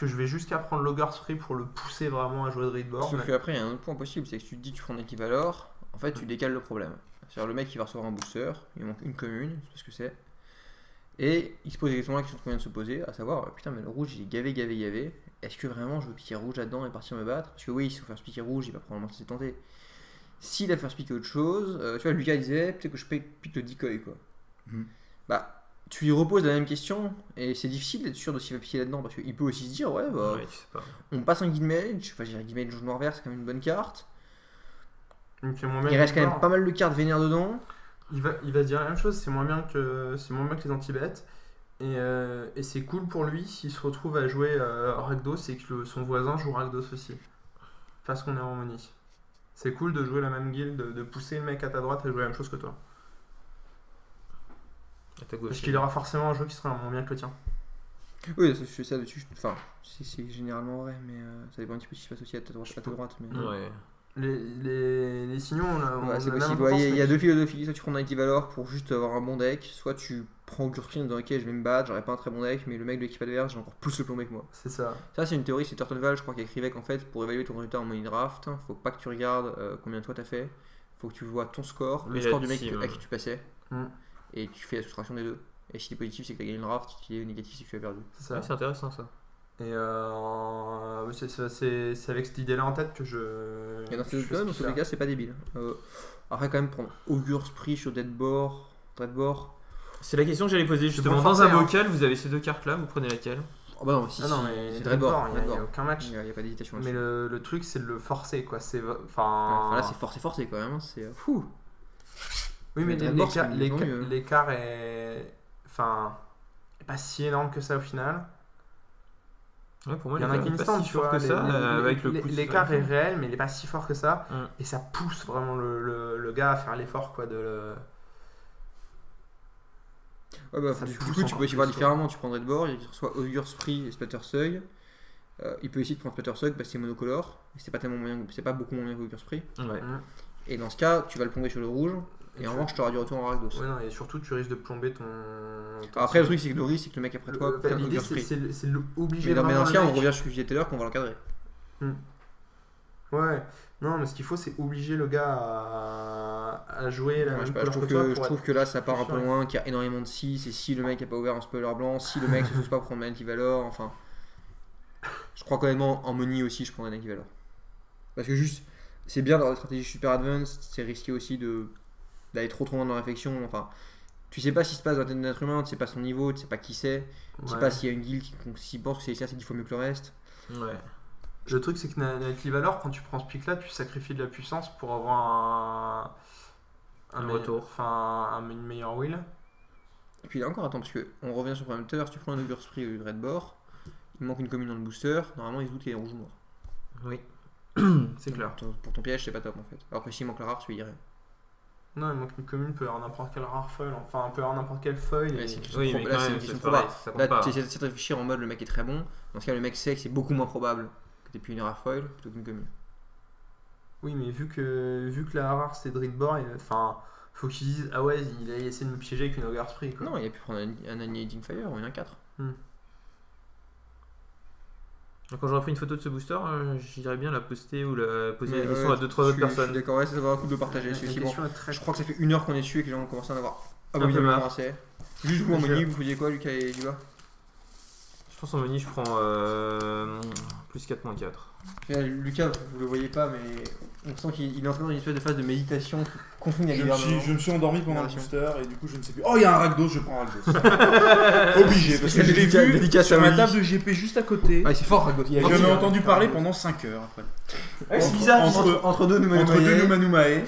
je vais jusqu'à prendre l'Ogre Spree pour le pousser vraiment à jouer de Dreadbore. Sauf qu'après il y a un autre point possible, c'est que si tu te dis que tu prends Nightly Valor, en fait tu décales le problème. C'est-à-dire le mec il va recevoir un booster, il manque une commune, c'est ce que c'est. Et il se pose exactement la question qu'on vient de se poser, à savoir putain mais le rouge il est gavé. Est-ce que vraiment je veux piquer rouge là-dedans et partir me battre? Parce que oui, si on fait piquer rouge, il va probablement se tenter. S'il a fait piquer autre chose, tu vois, Lucas disait peut-être que je pique le decoy quoi. Bah tu lui reposes la même question et c'est difficile d'être sûr de s'il va piquer là-dedans parce qu'il peut aussi se dire on passe un Guildmage, enfin j'ai Guildmage rouge noir vert c'est quand même une bonne carte. Il reste quand même pas mal de cartes vénères dedans. Il va dire la même chose, c'est moins bien que les anti-bêtes. Et c'est cool pour lui s'il se retrouve à jouer Rakdos et que son voisin joue Rakdos aussi. Parce qu'on est en harmonie. C'est cool de jouer la même guilde, de pousser le mec à ta droite à jouer la même chose que toi. Parce qu'il aura forcément un jeu qui sera moins bien que le tien. Oui, je fais ça dessus. Enfin, c'est généralement vrai, mais ça dépend un petit peu si je passe aussi à ta droite. Mais... Ouais. Les signaux, c'est possible. Il y a deux philosophies. Soit tu prends Nightly Valor pour juste avoir un bon deck, soit tu prends Ogre Spree en disant ok, je vais me battre, j'aurais pas un très bon deck, mais le mec de l'équipe adverse, j'ai encore plus le plomber que moi. C'est ça. Ça, c'est une théorie, c'est Turtleval, je crois, qui écrivait qu'en fait, pour évaluer ton résultat en money draft, faut pas que tu regardes combien toi t'as fait, faut que tu vois ton score, le score du mec à qui tu passais, et tu fais la soustraction des deux. Et si t'es positif, c'est que t'as gagné le draft, si t'es négatif, c'est que tu as perdu. C'est ça. C'est intéressant ça. Et oui, c'est avec cette idée-là en tête que je. Et dans je fais ce ces pick-là. cas, c'est pas débile. Après, quand même, prendre Augur Spree sur Dreadbore. C'est la question que j'allais poser justement. pour Dans forcer, un hein. bocal, vous avez ces 2 cartes-là, vous prenez laquelle? Oh bah non, si, Ah non, si, mais c'est Dreadbore, Dreadbore. il n'y a aucun match. Il n'y a pas d'hésitation Mais là-dessus. le truc, c'est de le forcer, quoi. Enfin, là, c'est forcé quand même. C'est fou. Oui, mais Le Dreadbore, c'est nettement mieux. l'écart est. Enfin. Est pas si énorme que ça au final. Ouais, pour moi, Il y en a qui pas instant, si fort que ça, avec le coup de l'écart est flamme. réel, mais il est pas si fort que ça. Mm. Et ça pousse vraiment le gars à faire l'effort, quoi. Ouais, bah, Ça du pousse coup, tu encore peux aussi voir plus, différemment. Tu prends Dreadbore, il reçoit Augur Spree et Splattersug. Il peut essayer de prendre Splattersug parce que c'est monocolore. Et c'est pas tellement moyen, c'est pas beaucoup moins bien que Augur Spree. Ouais. Et dans ce cas, tu vas le plomber sur le rouge. Et en revanche, tu auras du retour en Rakdos. Ouais, non, et surtout, tu risques de plomber ton. Alors après, le truc, c'est que le risque, c'est que le mec après toi prenne L'idée, Augur Spree. c'est obligé Mais dans vraiment ce le cas, on mec- revient sur ce que je disais tout à l'heure qu'on va l'encadrer. Ouais, non, mais ce qu'il faut, c'est obliger le gars à jouer la Ouais, je même sais pas, couleur je trouve que toi que, pour je trouve être que là ça part un sûr. peu loin, qu'il y a énormément de 6, et si le mec a pas ouvert un spoiler blanc, si le mec se pousse pas pour prendre un Anti-Valor, enfin. Je crois qu'honnêtement en money aussi je prendrais un Anti-Valor. Parce que juste, c'est bien dans la stratégie super advanced, c'est risqué aussi d'aller trop loin dans la réflexion, enfin. Tu sais pas ce qui se passe dans la tête d'un être humain, tu sais pas son niveau, tu sais pas qui c'est, tu sais Ouais. pas s'il y a une guilde qui pense que c'est 10 fois mieux que le reste. Ouais. Le truc, c'est que avec l'Ivalor, quand tu prends ce pic là, tu sacrifies de la puissance pour avoir Un meilleur- retour. Enfin, une meilleure will. Et puis là encore, attends, parce qu'on revient sur le problème de tout à l'heure, si tu prends un Augur Spree ou du Dreadbore, il manque une commune dans le booster, normalement il se doute qu'il est rouge ou noir. Oui. C'est clair. Pour ton piège, c'est pas top en fait. Alors que s'il manque la rare, tu irais. Non, il manque une commune, peut avoir n'importe quelle rare foil. Enfin, peut avoir n'importe quelle foil. Ouais, et- c'est une question Oui, de mais là, quand c'est même, une question c'est de pareil, probable. ça compte Là, pas. tu essaies de réfléchir en mode le mec est très bon. Dans ce cas, le mec sait que c'est beaucoup moins probable que t'aies plus une rare foil plutôt qu'une commune. Oui, mais vu que la rare c'est Dreadbore, enfin, faut qu'ils disent ah ouais, il a essayé de me piéger avec une Augur Spree, quoi. Non, il a pu prendre un Annihilating Fire ou un 4. Quand j'aurai pris une photo de ce booster, j'irais bien la poster ou la poser la Ouais, question à 2-3 autres Je suis personnes. d'accord, ouais, ça va avoir un coup de partager. La Celui-ci, bon, question est très. je crois que ça fait 1 heure qu'on est dessus et que les gens ont commencé à en avoir peu abominablement marre. assez. Juste vous en Je- money, vous faisiez quoi, Lucas et Duba? Je pense en money, je prends plus 4-4. Lucas, vous le voyez pas, mais on sent qu'il est entré dans une espèce de phase de méditation confondue avec Je me suis endormi pendant le Narration. booster et du coup je ne sais plus. Oh, il y a un Rakdos, je prends un Rakdos. Obligé, parce que je l'ai vu Dédicace sur à ma Oli. table de GP juste à côté. Ouais, c'est fort, Rakdos. Il a J'en ai gagné, entendu hein. parler pendant 5 heures après. Ouais, c'est Entre- bizarre. Entre deux, nous Entre deux Numanumae,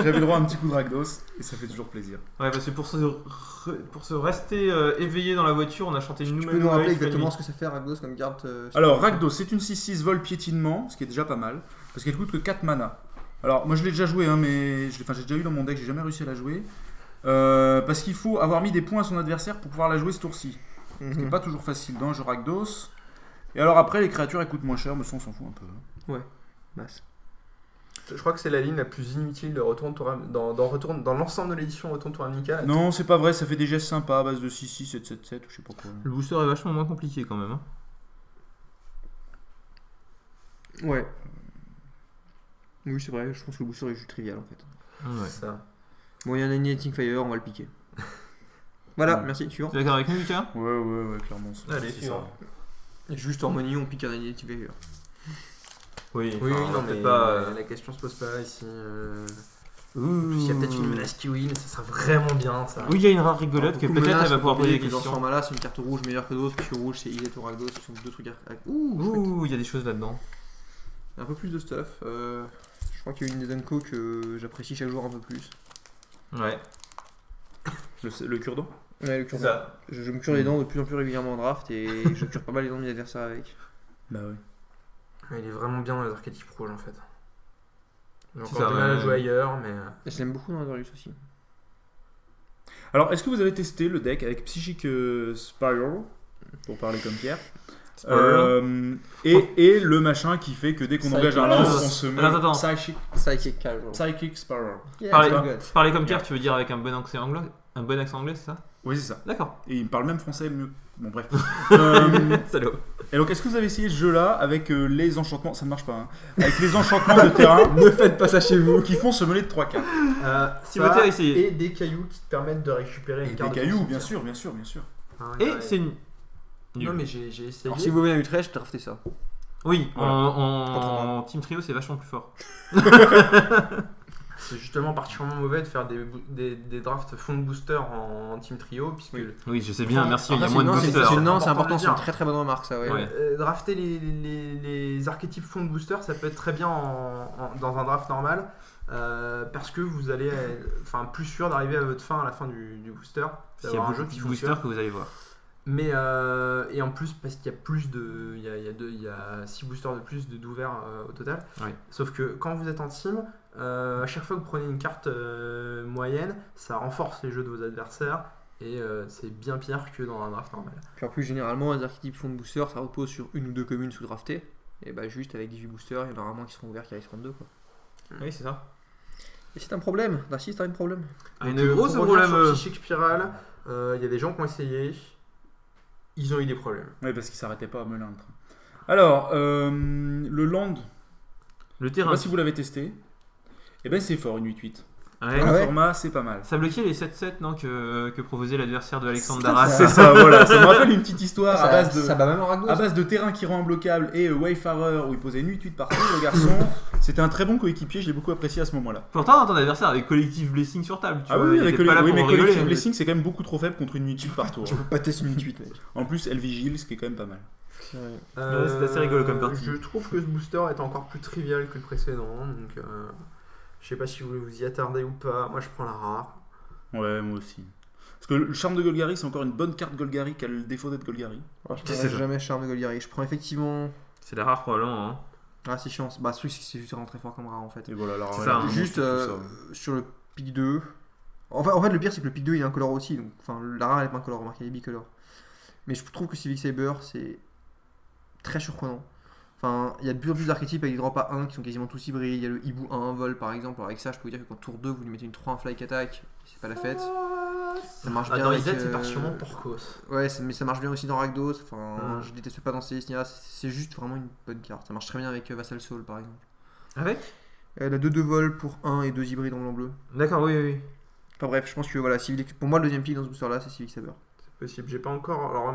j'avais droit à un petit coup de Rakdos et ça fait toujours plaisir. Ouais, parce que pour se rester éveillé dans la voiture, on a chanté une Tu nouvelle peux nous rappeler nouvelle qui fait exactement nuit. ce que ça fait Rakdos comme carte Alors Rakdos, c'est une 6-6 vol piétinement, ce qui est déjà pas mal, parce qu'elle coûte que 4 mana. Alors moi je l'ai déjà joué, hein, mais j'ai déjà eu dans mon deck, j'ai jamais réussi à la jouer. Parce qu'il faut avoir mis des points à son adversaire pour pouvoir la jouer ce tour-ci. Ce qui n'est pas toujours facile dans un jeu Rakdos. Et alors après, les créatures elles coûtent moins cher, mais ça on s'en fout un peu. Masse. Je crois que c'est la ligne la plus inutile de Retour dans l'ensemble de l'édition Retour to Ravnica. Non, c'est pas vrai, ça fait des gestes sympas à base de 6-6, 7-7-7 ou je sais pas quoi. Le booster est vachement moins compliqué quand même. Hein. Ouais. Oui, c'est vrai, je pense que le booster est juste trivial en fait. Ouais. Ça. Bon, il y a un Annihilating Fire, on va le piquer. Voilà, Ouais. merci, suivant. Tu es d'accord avec nous, Lucas? Ouais, clairement. Allez, c'est suivant. Juste en money, on pique un Annihilating Fire. Oui, Oui, enfin, non, peut-être mais pas. la question se pose pas ici. Ouh. Il y a peut-être une menace qui win, ça sera vraiment bien ça. Oui, il y a une rare rigolote que peut-être elle va pouvoir poser des Dans ce questions. format-là, c'est une carte rouge meilleure que d'autres, puisque rouge c'est Ilet ou Rakdos, qui sont deux trucs à. Ouh, il y a des choses là-dedans. Un peu plus de stuff. Je crois qu'il y a une des Unco que j'apprécie chaque jour un peu plus. Ouais, Le cure-dent. Ouais, le c'est cure ça. je me cure les dents de plus en plus régulièrement en draft et je cure pas mal les dents de mes adversaires avec. Bah oui. Il est vraiment bien dans les archétypes rouges en fait. J'ai C'est encore ça, du mal à ouais. jouer ailleurs, mais. Et je l'aime beaucoup dans Azorius aussi. Alors, est-ce que vous avez testé le deck avec Psychic Spiral, pour parler comme Pierre, et le machin qui fait que dès qu'on engage un lance, on se met Attends. Psychic Casual. Psychic Spiral. Yeah, Parlez- it's good. Parler comme Pierre, tu veux dire avec un bon accent anglais? Un bon accent anglais, c'est ça? Oui, c'est ça. D'accord. Et il me parle même français mieux. Bon, bref. Salaud. Et donc, est-ce que vous avez essayé ce jeu-là avec les enchantements, ça ne marche pas, hein, avec les enchantements de terrain Ne faites pas ça chez vous. qui font se mêler de 3 cartes? Timothée a essayé. Et des cailloux qui te permettent de récupérer Et une des carte de cailloux, ton bien cimetière. sûr. Et c'est une. Non, mais j'ai essayé. Alors si vous venez à Utrecht, draftez ça. Oui, Voilà. en team trio, c'est vachement plus fort. C'est justement particulièrement mauvais de faire des drafts fond de booster en team trio, puisque Oui, je sais bien, merci, il y a Ah, moins de non, boosters. c'est important, c'est une dire. très bonne remarque ça. Ouais. Ouais. drafter les archétypes fond de booster, ça peut être très bien dans un draft normal, parce que vous allez être plus sûr d'arriver à votre fin à la fin du booster. Il y a d'avoir un beaucoup jeu de qui boosters fonctionne. que vous allez voir. Mais et en plus parce qu'il y a plus de il y a 6 boosters de plus d'ouverts au total. Ouais. Sauf que quand vous êtes en team, à chaque fois que vous prenez une carte moyenne, ça renforce les jeux de vos adversaires et c'est bien pire que dans un draft normal. Puis en plus, généralement, les archétypes fond de booster, ça repose sur une ou deux communes sous-draftées. Et bah, juste avec 18 boosters, il y en aura moins qui seront ouverts qu'il y a 32. Quoi. Oui, c'est ça. Et c'est un problème. Darcy, c'est un problème. Un Donc, gros pour revenir problème. sur Psychic Spiral, il y a des gens qui ont essayé, ils ont eu des problèmes. Ouais, parce qu'il s'arrêtait pas à Melun. le train. Alors, le land, Le je sais terrain. pas si vous l'avez testé. Eh ben c'est fort une 8-8. Ouais. Le Ah ouais. format, c'est pas mal. Ça bloquait les 7-7 non, que proposait l'adversaire de Alexandre Ça, Darras. C'est ça, voilà. Ça me rappelle une petite histoire à Ça bat même en Ragdos. base de terrain qui rend imbloquable et Wayfarer où il posait une 8-8 partout. Le garçon, c'était un très bon coéquipier, je l'ai beaucoup apprécié à ce moment-là. Pourtant, ton adversaire avait Collective Blessing sur table. Tu Ah vois, oui, il avec était pas là oui, pour mais rigoler. Collective Blessing, c'est quand même beaucoup trop faible contre une 8-8 par tour. Tu peux pas tester une 8, mec. En plus, elle vigile, ce qui est quand même pas mal. c'est assez rigolo comme partie. Je trouve que ce booster est encore plus trivial que le précédent, donc je sais pas si vous voulez vous y attarder ou pas. Moi je prends la rare. Ouais, moi aussi. Parce que le charme de Golgari, c'est encore une bonne carte Golgari qui a le défaut d'être Golgari. Alors, je C'est prendrai ça. jamais Charme de Golgari. Je prends effectivement. C'est la rare probablement. Hein. Ah, c'est chiant. Bah, ce truc, c'est que c'est juste vraiment très fort comme rare en fait. Et voilà, alors, C'est ouais, ça, vraiment, Juste c'est tout ça. sur le pic 2. En fait, le pire, c'est que le pic 2 il est incolore aussi. Donc, enfin, la rare elle est pas incolore, remarquez, elle est bicolore. Mais je trouve que Civic Saber c'est très surprenant. Enfin, il y a de plus en plus d'archétypes avec des drops à 1 qui sont quasiment tous hybrides. Il y a le hibou 1 vol par exemple. Alors, avec ça, je peux vous dire que quand tour 2 vous lui mettez une 3-1 fly attack, c'est pas la fête. Ça marche bien. Dans avec, Izet, c'est particulièrement porcos. Ouais, mais ça marche bien aussi dans Rakdos. Enfin, Mm. je déteste pas dans Célestia. C'est juste vraiment une bonne carte. Ça marche très bien avec Vassal Soul par exemple. Avec Elle a 2 vols pour 1 et 2 hybrides en blanc-bleu. D'accord, oui, oui. Enfin bref, je pense que voilà, pour moi le deuxième pick dans ce booster là c'est Civic Saber. C'est possible. J'ai pas encore. Alors,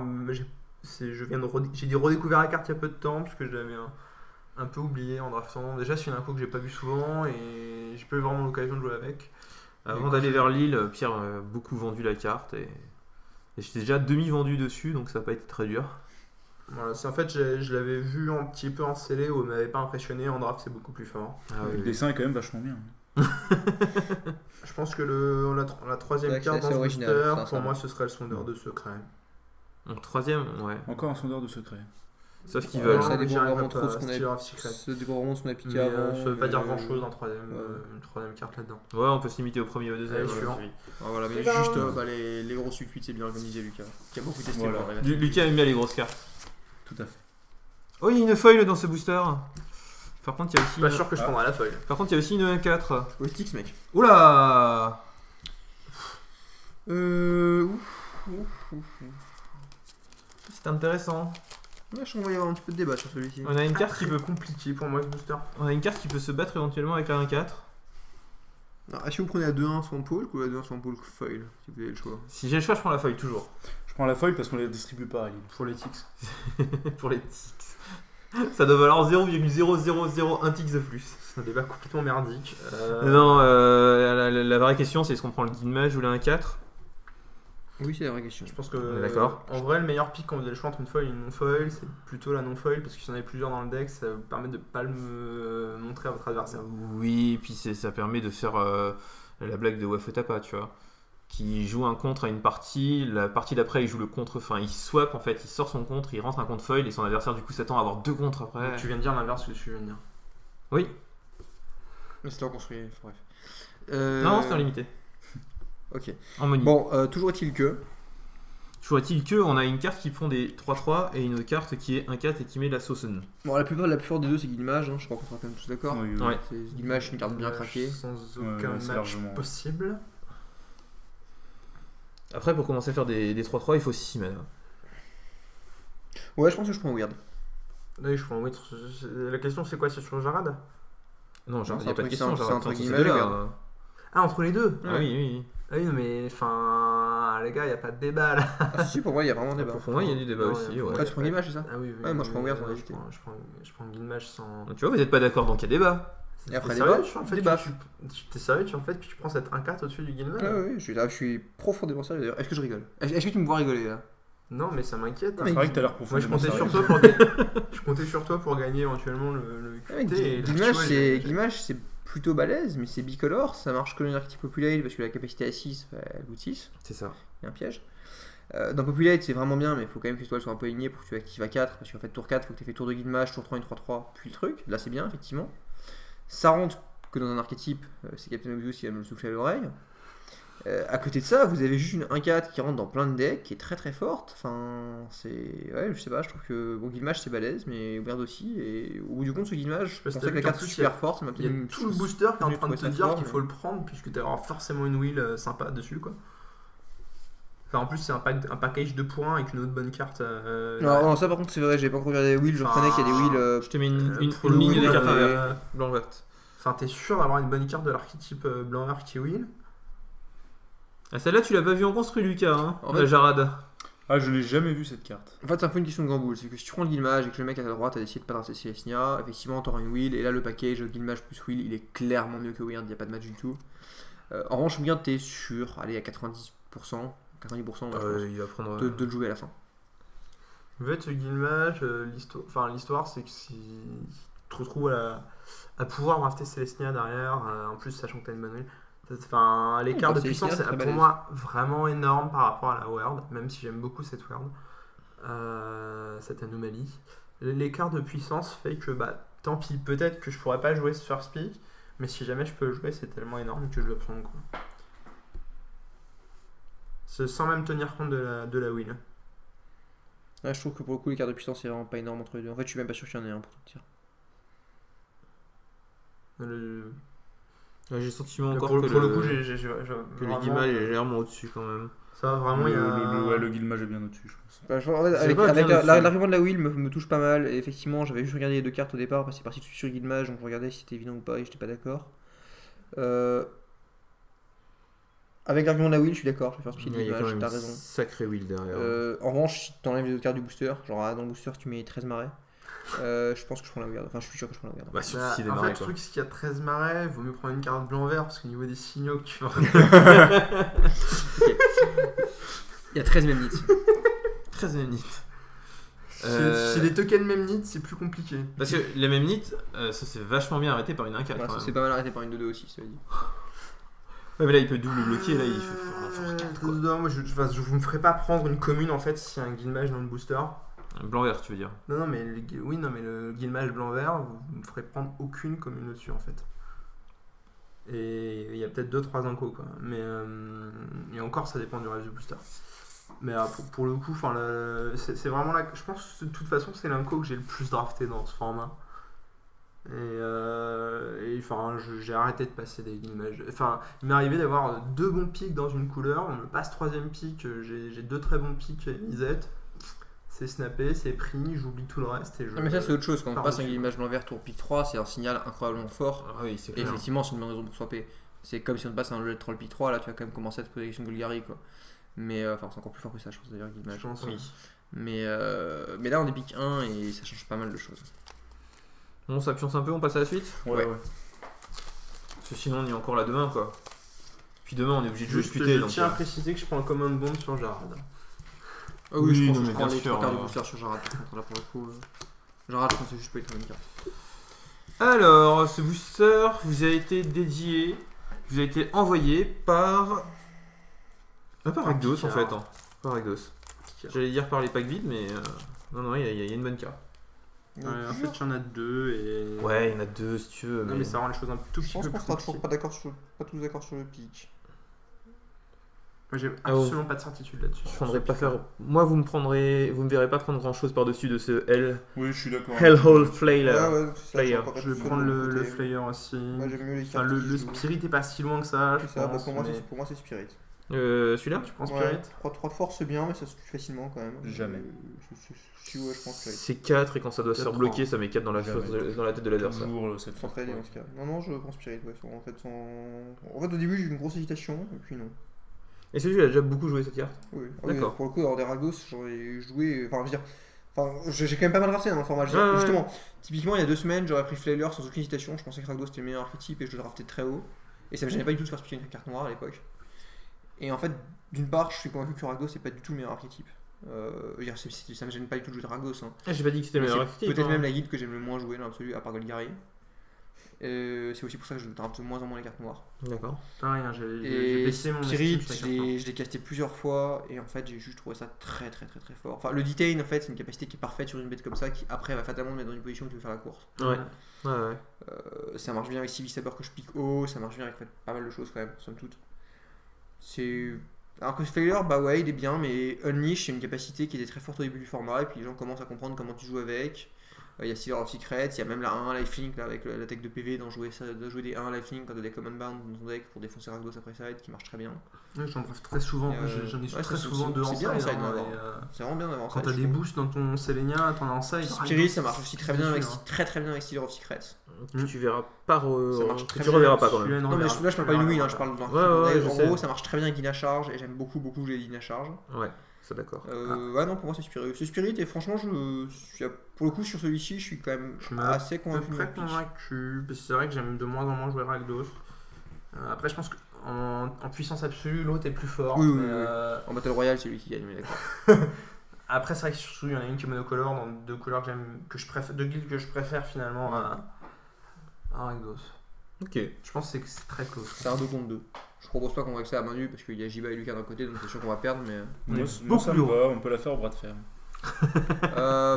j'ai redécouvert la carte il y a peu de temps parce que je l'avais un peu oublié en draftant. Déjà, c'est une info que j'ai pas vu souvent et j'ai pas eu vraiment l'occasion de jouer avec. Avant d'aller vers Lille, Pierre a beaucoup vendu la carte et j'étais déjà demi-vendu dessus, donc ça n'a pas été très dur. Voilà, en fait, je l'avais vu un petit peu en scellé où il m'avait pas impressionné. En draft, c'est beaucoup plus fort. Ah, Le dessin est quand même vachement bien. Je pense que la troisième C'est vrai que carte c'est dans ce original, booster, ça, pour ça. moi, ce serait le sondeur de secret. Donc troisième, ouais. Encore un sondeur de secret. Sauf qu'ils Ouais, veulent. ça Non, dépend j'y arriverai vraiment trop de pas, ce qu'on a- Stealer of Secret. Ça dépend vraiment de ce qu'on a piqué Mais avant. ça veut pas dire mais- grand chose dans Ouais. une troisième carte là-dedans. Ouais, on peut se limiter au premier et au deuxième. Allez, suivant. oui. Ah, voilà, mais C'est juste bon. les gros circuits, c'est bien comme disait Lucas. Qui a beaucoup testé Voilà. pour arriver à ça. Lucas aime bien les grosses cartes. Tout à fait. Oh, il y a une foil dans ce booster. Par contre, il y a aussi. Pas sûr que je prendrai la feuille. Par contre, il y a aussi une 1-4. Au Styx, mec. Oula. C'est intéressant. Ouais, je trouve qu'il va y avoir un petit peu de débat sur celui-ci. On a une carte qui Très peut. compliqué pour moi ce booster. On a une carte qui peut se battre éventuellement avec la 1-4. Alors, est-ce que vous prenez la 2-1 Swamp Hulk ou la 2-1 Swamp Hulk Foil si vous avez le choix? Si j'ai le choix, je prends la foil toujours. Je prends la feuille parce qu'on les distribue pas à Lille. Pour les tics. Pour les ticks. Ça doit valoir 0,0001 ticks de plus. C'est un débat complètement merdique. Non, la vraie question c'est est-ce qu'on prend le Guide Mage ou la 1-4? Oui, c'est la vraie question. Je pense que. On est d'accord. En vrai, le meilleur pick quand vous avez le choix entre une foil et une non-foil, c'est plutôt la non-foil parce que si vous en avez plusieurs dans le deck, ça vous permet de pas le montrer à votre adversaire. Oui, puis ça permet de faire la blague de Wafetapa, tu vois. Qui joue un contre à une partie, la partie d'après il joue le contre, enfin il swap en fait, il sort son contre, il rentre un contre foil et son adversaire du coup s'attend à avoir deux contres après. Donc, tu viens de dire l'inverse que tu viens de dire. Oui, Mais c'était en construit, bref. non, c'était en limité. Ok. En money. Bon, toujours est-il que. Toujours est-il que on a une carte qui prend des 3-3 et une autre carte qui est 1-4 et qui met de la Saucen. Bon, la plus forte des deux, c'est Guilmage, je crois qu'on sera quand même tous d'accord. Oui, oui. Ouais. Guilmage, c'est une carte bien craquée. Sans Ouais, aucun ouais, c'est match largement. possible. Après pour commencer à faire des 3-3 il faut 6 mana. Ouais, je pense que je prends Weird. Oui, je prends. Oui, la question c'est quoi? C'est sur Jarad? Non, genre, il c'est n'y a un pas de truc- question, c'est genre, un truc c'est Guilmage, deux-là, regarde. Ah, entre les deux? Ah oui, oui. Ah oui, non, mais enfin. les gars, il n'y a pas de débat là. Ah, si, pour moi, il y a vraiment débat. Pour moi, il y a du débat Non, aussi. il y a- Ouais. Après, tu prends Guilmage, c'est ça? Ah oui, oui. Ouais, moi, je prends Weird sans je hésiter. je prends Guilmage sans. Tu vois, vous n'êtes pas d'accord, donc il y a débat. Et après, T'es débat, sérieux, en fait, débat. T'es sérieux, en fait, que tu prends cette 1-4 au-dessus du Guilmage? Ah oui, je suis profondément sérieux d'ailleurs. Est-ce que je rigole? Est-ce que tu me vois rigoler là? Non, mais ça m'inquiète. Non, C'est mais vrai que t'as l'air Moi, profondément je comptais sur sérieux. toi pour gagner. Je comptais sur toi pour gagner éventuellement le Ah ouais, QT. et là, tu Guilmage, vois, Guilmage, c'est plutôt balèze, mais c'est bicolore, ça marche que dans une archétype Populate parce que la capacité à 6, elle coûte 6, C'est ça. il y a un piège. Dans Populate, c'est vraiment bien, mais il faut quand même que les toiles soient un peu alignées pour que tu actives à 4, parce qu'en fait, tour 4, il faut que tu aies fait tour de Guilmage, tour 3, une 3-3, puis le truc. Là, c'est bien, effectivement. Ça rentre que dans un archétype, c'est Captain Obvious qui va me le souffler à l'oreille. À côté de ça, vous avez juste une 1-4 qui rentre dans plein de decks, qui est très très forte. Enfin, c'est. Ouais, je sais pas, je trouve que. Bon, Guilmage c'est balèze, mais Weird aussi. Et au bout du compte, ce Guilmage, je Parce pensais que que la t'as carte vu est qu'en super plus, forte, ça m'a Il y a peut-être tout le booster qui est en j'ai train de trouvé te ça dire fort, qu'il mais- faut le prendre puisque tu auras forcément une wheel sympa dessus quoi. Enfin, en plus c'est un package 2 pour 1 avec une autre bonne carte. Non, ça par contre, c'est vrai, j'ai pas encore regardé les wheels, je reconnais qu'il y a des wheels. Je te mets une pour le ligne coup, de cartes euh, blanc-verte. Enfin, t'es sûr d'avoir une bonne carte de l'archétype blanc-vert qui est wheel? Ah, celle-là, tu l'as pas vu en construit, Lucas, hein, En la fait- Jarad. Ah, je n'ai jamais vu cette carte. En fait, c'est un peu une question de gamboul. C'est que si tu prends le Guilmage et que le mec à ta droite a décidé de pas tracer Celestia, effectivement, t'auras une wheel. Et là, le package Guilmage plus wheel, il est clairement mieux que Weird, il n'y a pas de match du tout. En revanche, Weird, t'es sûr, allez, à 90%, 90%, ouais, je pense, Il va prendre. de le jouer à la fin. En fait, ce Guilmage, l'histoire c'est que si tu te retrouves à pouvoir drafter Celestia derrière, en plus sachant que t'as une bonne wheel. Enfin, l'écart bah, de Celestia, puissance c'est très est pour balèze. moi vraiment énorme par rapport à la Weird, même si j'aime beaucoup cette Weird, cette anomalie. L'écart de puissance fait que, bah, tant pis, peut-être que je pourrais pas jouer ce first pick, mais si jamais je peux le jouer, c'est tellement énorme que je le prends, quoi. C'est sans même tenir compte de la wheel. Ouais, je trouve que pour le coup, l'écart de puissance est vraiment pas énorme entre les deux. En fait, je suis même pas sûr qu'il y en ait un pour tout te dire. J'ai le sentiment encore Pour que le coup, que le vraiment, Guilmage est légèrement au-dessus quand même. Ça, vraiment, il y a. Le Guilmage est bien au-dessus, je pense. Bah, en fait, C'est avec pas bien dessus. l'argument de la wheel me touche pas mal. Et effectivement, j'avais juste regardé les deux cartes au départ parce que c'est parti tout de suite sur Guilmage, donc je regardais si c'était évident ou pas et j'étais pas d'accord. Avec l'argument de la wheel, je suis d'accord, je vais faire ce pied de Il y a quand Guilmage, même t'as une raison. sacrée wheel derrière. En revanche, si t'enlèves les autres cartes du booster, genre dans le booster tu mets 13 marais, je pense que je prends la weird. Enfin, je suis sûr que je prends la weird. Bah, surtout Bah, s'il en démarrait, fait, le quoi. truc, c'est qu'il y a 13 marais, vaut mieux prendre une carte blanc-vert parce qu'au niveau des signaux que tu vas. Il y a 13 Memnits. 13 Memnits. Si les tokens Memnit, c'est plus compliqué. Parce que les Memnits, ça c'est vachement bien arrêté par une 1-4. Ouais, quand ça même. c'est pas mal arrêté par une 2-2 aussi, ça veut dire. Ouais, mais là il peut double bloquer, là il fait fort 4 quoi. Non, moi, je vous me ferai pas prendre une commune en fait s'il y a un Guilmage dans le booster. Blanc-vert, tu veux dire. Non, mais oui, non, mais le Guilmage blanc-vert, vous me ferez prendre aucune commune dessus en fait. Et il y a peut-être 2-3 incos quoi. Mais et encore, ça dépend du reste du booster. Mais pour le coup, c'est vraiment là. Je pense que de toute façon, c'est l'inco que j'ai le plus drafté dans ce format. Et enfin, j'ai arrêté de passer des Guilmage. Enfin, il m'est arrivé d'avoir 2 bons pics dans une couleur. On me passe 3ème pic, j'ai 2 très bons pics Isette. C'est snappé, c'est pris, j'oublie tout le reste. Et Non, mais ça c'est autre chose, quand on par passe un dessus. Guilmage blanc-vert tour pick 3, c'est un signal incroyablement fort. Ah oui, c'est Et clair. effectivement, c'est une bonne raison pour swapper. C'est comme si on te passe un Red Troll pick 3, là tu vas quand même commencer à te poser la question de Golgari quoi. Mais enfin, c'est encore plus fort que ça, je pense d'ailleurs, Je Guilmage. pense, Oui. Mais là on est pick 1 et ça change pas mal de choses. Bon, ça pionce un peu, on passe à la suite. Ouais. Parce que sinon on y est encore là demain quoi. Puis demain on est obligé de jouer Juste, QT. je donc, tiens à préciser que je prends un command bond sur Jarad. Ah oui, je Oui, pense non, que mais je prends bien les sûr, 3 quarts du hein. booster sur Jarad. Par contre, là pour le coup, Jarad, je pense que c'est juste pas une très bonne carte. Alors, ce booster vous a été dédié, vous a été envoyé par. Par Agdos en fait. Hein. Par Agdos. J'allais dire par les packs vides, mais non, il y a une bonne carte. Ouais, en fait, il y en a 2 et. Ouais, il y en a 2 si tu veux. Non, mais ça rend les choses un tout Je petit pense peu qu'on plus sera toujours compliquées. pas tous d'accord sur le pick. Moi, j'ai Ah, oh. absolument pas de certitude là-dessus. Je prendrai pas faire. Moi, vous me verrez pas prendre grand chose par-dessus de ce Oui, je suis d'accord. Hellhole Flail. Ouais, donc c'est ça, Player. j'ai encore Je vais pas prendre de le côté. Flyer aussi. Moi j'aime mieux les Enfin, cartes. le qui jouent. Spirit est pas si loin que ça. C'est Je ça, bah, pense, pour moi mais- c'est Spirit. Celui-là Tu prends Ouais, Spirit 3 de force c'est bien, mais ça se tue facilement quand même. Jamais. Ouais, je pense Spirit. C'est 4 et quand ça doit se faire 4-3. bloquer, ça met 4 dans la Jamais. tête de l'adversaire. Toujours cette Sans trader dans ce cas. Non, je prends Spirit, ouais. En fait, au début j'ai eu une grosse hésitation, et puis non. Est-ce que tu as déjà beaucoup joué cette carte? Oui, D'accord. pour le coup, dans des Ragdos, j'en ai joué. Enfin, je veux dire. Enfin, j'ai quand même pas mal drafté dans le format. Je veux Ouais, dire, ouais. Justement, typiquement, il y a 2 semaines, j'aurais pris Flailer sans aucune hésitation. Je pensais que Ragdos c'était le meilleur archétype et je le draftais très haut. Et ça me gênait pas du tout de faire piquer une carte noire à l'époque. Et en fait, d'une part, je suis convaincu que Ragdos c'est pas du tout le meilleur archétype. Je veux dire, ça me gêne pas du tout de jouer de Ragdos. Hein. J'ai pas dit que c'était le Mais meilleur c'est archétype. peut-être hein. même la guilde que j'aime le moins jouer dans l'absolu, à part Golgari. C'est aussi pour ça que je draft de moins en moins les cartes noires. D'accord. Pareil, hein, j'ai Et baissé mon Spirit, estime sur la carte. je l'ai casté plusieurs fois et en fait j'ai juste trouvé ça très fort. Enfin, le Detain en fait c'est une capacité qui est parfaite sur une bête comme ça qui après va fatalement me mettre dans une position où tu veux faire la course. Ouais. Ouais. Ça marche bien avec Civi Saber que je pique haut, ça marche bien avec en fait, pas mal de choses quand même, somme toute. C'est. Alors que Failure, bah ouais, il est bien, mais Unleash c'est une capacité qui était très forte au début du format et puis les gens commencent à comprendre comment tu joues avec. Il y a Sealer of Secrets, il y a même la 1 lifelink là, avec la tech de PV de jouer des 1 lifelink quand tu as des command bound dans ton deck pour défoncer Rakdos après side qui marche très bien. Ouais, j'en draft très souvent, j'en ai ouais, très c'est- souvent c'est- deux c'est en bien en side. side, hein, d'avoir. et, C'est vraiment bien d'avoir quand ça. t'as je des trouve. boosts dans ton Selenia, t'en as en side. Spirit ça marche aussi très bien avec dessus, hein. très bien avec Sealer of Secrets. Que tu verras pas. Ça marche Que très tu bien. reverras pas quand même. Non mais là je parle pas d'une win, hein, je parle d'un Ouais, je en sais. gros ça marche très bien avec Dina Charge et j'aime beaucoup jouer Dina Charge. Ouais, c'est d'accord. Ouais non pour moi c'est Spirit. C'est Spirit et franchement pour le coup sur celui-ci je suis quand même Je suis assez à peu convaincu. de près mon pitch. convaincu, parce que c'est vrai que j'aime de moins en moins jouer Rakdos. Après, je pense qu'en puissance absolue, l'autre est plus fort. Oui, mais, oui. En Battle Royale c'est lui qui gagne mais d'accord. Après, c'est vrai que surtout, il y en a une qui est monocolore, dans deux couleurs deux guildes que je préfère finalement à Rakdos. Ok. Je pense que c'est très close. C'est un 2 contre 2. Je propose pas qu'on règle ça à main nue parce qu'il y a Jiba et Lucas d'un côté donc c'est sûr qu'on va perdre mais. Moi, beaucoup ça plus me haut. va, on peut la faire au bras de fer.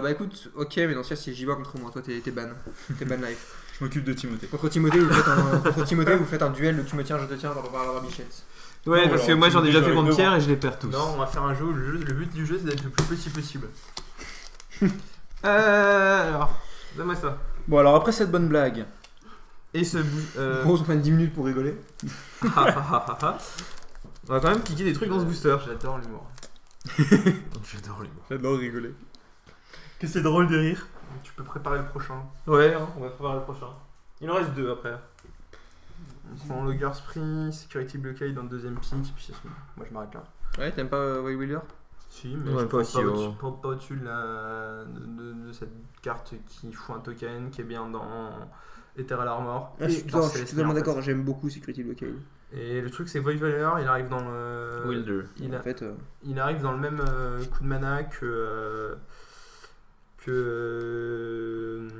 Bah écoute, ok mais dans ce cas c'est Jiba contre moi, toi t'es ban. T'es ban life. Je m'occupe de Timothée. Contre Timothée vous faites un duel de tu me tiens, je te tiens, on va parler à la bichette. Ouais, Non, parce que alors, moi j'en ai déjà fait avec contre deux Pierre bras. et je les perds tous. Non, on va faire un jeu où le but du jeu c'est d'être le plus petit possible. Alors, donne-moi ça. Bon, alors après cette bonne blague, Et ce. Gros on prend 10 minutes pour rigoler. On va quand même piquer des trucs dans ce booster. J'adore l'humour. J'adore les mots. J'adore rigoler. Que c'est drôle de rire. Tu peux préparer le prochain. Ouais, hein, on va préparer le prochain. Il en reste 2 après. On prend Logger Spree, Security Blockade dans le deuxième pick, puis moi je m'arrête là. Ouais, t'aimes pas Wild Wheeler? Si, mais Ouais, je pas pense aussi haut. pas au-dessus de cette carte qui fout un token, qui est bien dans Ethereal Armor. Je suis dans totalement Celestia, en fait. d'accord, j'aime beaucoup Security Blockade. Et le truc c'est Void Valor, il arrive dans le. Wilder. En fait, Il arrive dans le même coup de mana que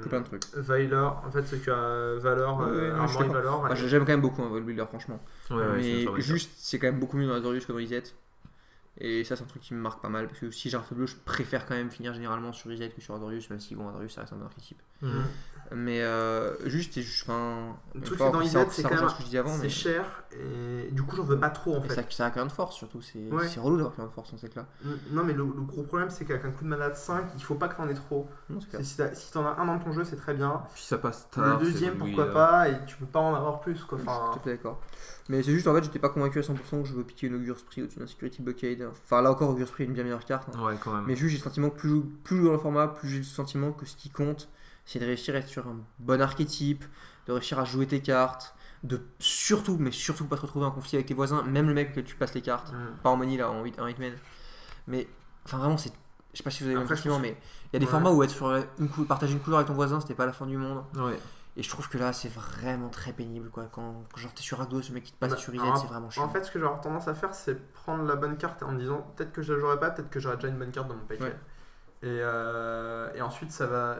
plein de trucs. Valor. En fait, c'est que Valor, Ouais, je suis Armor et d'accord. Valor. Moi, j'aime quand même beaucoup Wild Wheeler, franchement. Ouais, Mais c'est juste, c'est quand même beaucoup mieux dans Azorius que dans Izet. Et ça, c'est un truc qui me marque pas mal. Parce que si j'ai un bleu, je préfère quand même finir généralement sur Izet que sur Azorius, même si bon, Azorius ça reste un bon archétype. Mais juste, c'est juste. Enfin, Le truc, encore, c'est dans ça- Izet, c'est ça quand rejoint même. ce que je disais avant. C'est Mais cher et du coup, j'en veux pas trop en et fait. ça a qu'un de force surtout. C'est Ouais. c'est relou d'avoir qu'un de force dans cette là. Non, mais le gros problème, c'est qu'avec un coup de mana de 5, il faut pas que t'en aies trop. Non, c'est clair. Si t'en as un dans ton jeu, c'est très bien. Puis ça passe Le tard. deuxième, c'est pourquoi Wilder. pas, et tu peux pas en avoir plus quoi. Je suis Enfin, tout à fait d'accord. Mais c'est juste en fait, j'étais pas convaincu à 100% que je veux piquer une Augure Spree au-dessus d'un Security Blockade. Enfin, là encore, Augure Spree est une bien meilleure carte. Hein. Ouais, quand même. Mais juste, j'ai le sentiment que plus je joue dans le format, plus j'ai le sentiment que ce qui compte, c'est de réussir à être sur un bon archétype, de réussir à jouer tes cartes, de surtout pas te retrouver en conflit avec tes voisins, même le mec que tu passes les cartes, pas en money là, en hitman. Mais, enfin vraiment, c'est. Je sais pas si vous avez le même Après, sentiment, je mais il y a des Ouais. formats où être sur partager une couleur avec ton voisin, c'était pas la fin du monde. Ouais. Et je trouve que là, c'est vraiment très pénible quoi. Quand genre t'es sur Rakdos, le mec qui te passe Bah, sur Izet, alors, c'est vraiment chiant. en fait, ce que j'aurais tendance à faire, c'est prendre la bonne carte en me disant peut-être que je la jouerai pas, peut-être que j'aurai déjà une bonne carte dans mon paquet. Ouais. Et ensuite,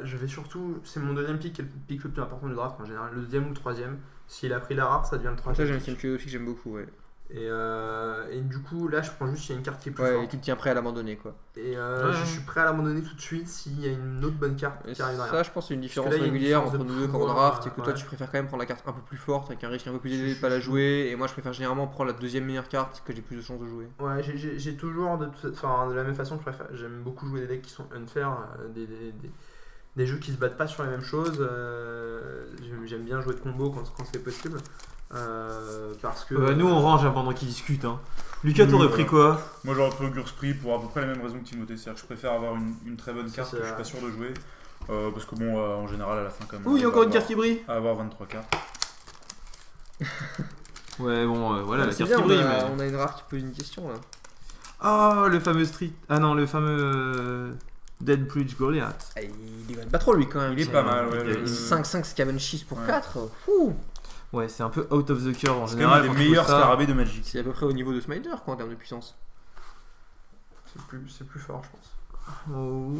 je vais surtout. C'est mon deuxième pick, qui est le pick le plus important du draft en général, le deuxième ou le troisième. S'il a pris la rare, ça devient le Ça, troisième. j'ai un pick. team aussi que j'aime beaucoup, ouais. Et du coup, là, je prends juste s'il y a une carte qui est plus Ouais, et forte. qui te tient prêt à l'abandonner quoi. Et Ouais. je suis prêt à l'abandonner tout de suite s'il y a une autre bonne carte Et qui arrive derrière. ça, je pense, c'est une différence là, il y a une régulière différence entre de nous deux quand on pouvoir, draft. Et que toi, ouais. tu préfères quand même prendre la carte un peu plus forte avec un risque un peu plus élevé de pas la jouer. Et moi, je préfère généralement prendre la deuxième meilleure carte que j'ai plus de chances de jouer. Ouais, j'ai toujours, de la même façon, j'aime beaucoup jouer des decks qui sont unfair, des jeux qui se battent pas sur les mêmes choses. J'aime bien jouer de combo quand c'est possible. Parce que. Nous on range hein, pendant qu'ils discutent. Hein. Lucas, Oui, t'aurais voilà. pris quoi? moi j'aurais pris Augure Spree pour à peu près les mêmes raisons que Timothée. C'est-à-dire que je préfère avoir une très bonne carte C'est que je suis pas sûr de jouer. Parce que bon, en général, à la fin, quand même. Ouh, il y a on encore va une carte qui brille. avoir 23 cartes. Ouais, bon, voilà, la c'est carte bien, qui brille. on a une rare qui pose une question là. Ah, le fameux Street. Ah non, le fameux Dead Bridge Goliath. Ah, il déconne pas trop lui quand même. Il est pas mal, ouais. il- 5-5 Scaven 6 pour Ouais. 4. Fou. Ouais, c'est un peu out of the curve en C'est quand général. même quand les tu meilleurs fais ça. scarabées de Magic. C'est à peu près au niveau de Smiler quoi en termes de puissance. C'est plus fort, je pense. Oh.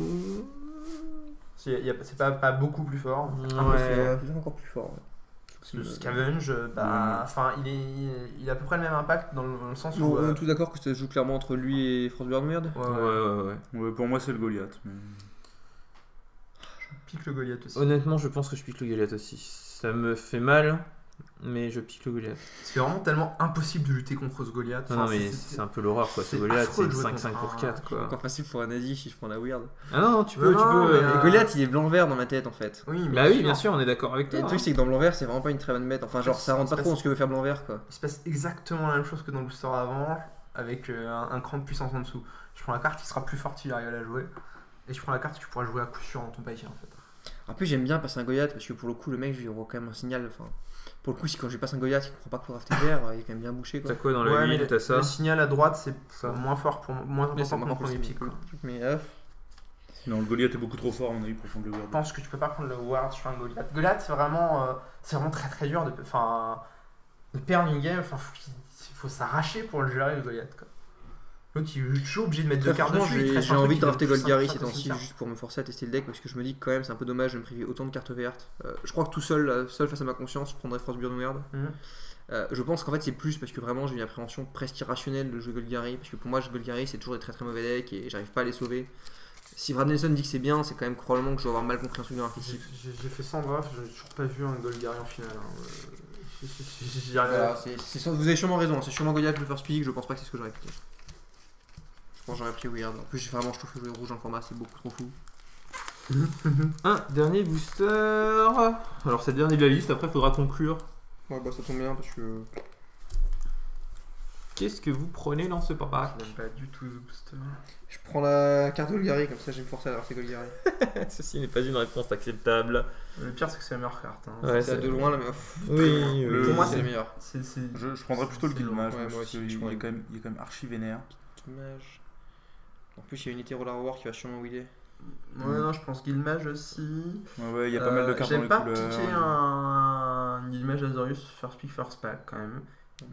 C'est pas beaucoup plus fort. Ouais. C'est encore plus fort. Le Scavenge, enfin, il a à peu près le même impact dans le sens où. Bon, on est tous d'accord que ça se joue clairement entre lui et Frostburn Weird. Ouais. Ouais, pour moi, c'est le Goliath. Mais... Pique le Goliath aussi. Honnêtement, je pense que je pique le Goliath aussi. Ça me fait mal, mais je pique le Goliath. C'est vraiment tellement impossible de lutter contre ce Goliath. Non, Enfin, mais c'est un peu l'horreur quoi. Ce c'est Goliath, affreux c'est de jouer 5-5 contre pour un- 4 C'est quoi. encore facile pour un nazi si je prends la Weird. Ah non, tu peux. Non, mais, Le Goliath il est blanc-vert dans ma tête en fait. Oui, Bah oui, bien sûr, on est d'accord avec Et toi. le truc c'est que dans blanc-vert c'est vraiment pas une très bonne bête. Enfin, genre ça rentre pas trop dans ce que veut faire blanc-vert quoi. Il se passe exactement la même chose que dans le booster avant, avec un cran de puissance en dessous. Je prends la carte qui sera plus forte si j'arrive à la jouer, et je prends la carte que tu pourras jouer à coup sûr dans ton paquet en fait. En plus j'aime bien passer un Goliath parce que pour le coup le mec je lui envoie quand même un signal. Enfin, pour le coup si quand je passe un Goliath il comprend pas qu'il faut drafter vert, il est quand même bien bouché quoi. T'as quoi dans la Ouais, mais ville? T'as ça? le signal à droite c'est Ça. moins fort pour moins Mais c'est important pour mon moins premier pick. Quoi. Mais Non, le Goliath est beaucoup trop fort, à mon avis, pour prendre le Je Weird. pense que tu peux pas prendre le Ward sur un Goliath. Goliath c'est vraiment très très dur de perdre une game. Enfin, faut s'arracher pour le gérer le Goliath. Quoi. L'autre il est toujours obligé de mettre deux cartes dessus. il te reste j'ai un truc envie qui de drafter donne plus Golgari cinq ces temps-ci cartes. juste pour me forcer à tester le deck parce que je me dis que quand même c'est un peu dommage de me priver autant de cartes vertes. Je crois que tout seul face à ma conscience, je prendrais Frostburn Weird. Mhm. Je pense qu'en fait c'est plus parce que vraiment j'ai une appréhension presque irrationnelle de jouer Golgari parce que pour moi Golgari c'est toujours des très très mauvais decks et j'arrive pas à les sauver. Si Brad Nelson dit que c'est bien, c'est quand même probablement que je dois avoir mal compris un truc de l'archétype. J'ai fait 100 drafts, j'ai toujours pas vu un Golgari en finale. J'y arrive. Voilà, vous avez sûrement raison, c'est sûrement Goliath le first pick, je pense pas que c'est ce que j'aurais piqué. Je pense que j'aurais pris Weird. En plus vraiment je trouve que jouer rouge dans le format c'est beaucoup trop fou. Un dernier booster. Alors c'est le dernier de la liste, après faudra conclure. Ouais bah ça tombe bien parce que... Qu'est-ce que vous prenez dans ce pack? J'aime pas du tout ce booster. Je prends la carte Golgari, comme ça je vais me forcer à drafter Golgari. Ceci n'est pas une réponse acceptable. Le pire c'est que c'est la meilleure carte. Hein. Ouais, C'est à de loin la meilleure. Oui, Pour moi c'est- c'est le meilleur. Je prendrais plutôt le c'est Guildmage, long. Ouais, moi parce aussi, qu'il je est prends quand même archi vénère. Dommage. En plus, il y a une Hétérolar War qui va sûrement wheeler. Ouais, non, je pense Guildmage aussi. Ouais, il y a pas mal de cartes dans J'aime les pas couleurs. piquer un Guildmage Azorius first pick first pack quand même.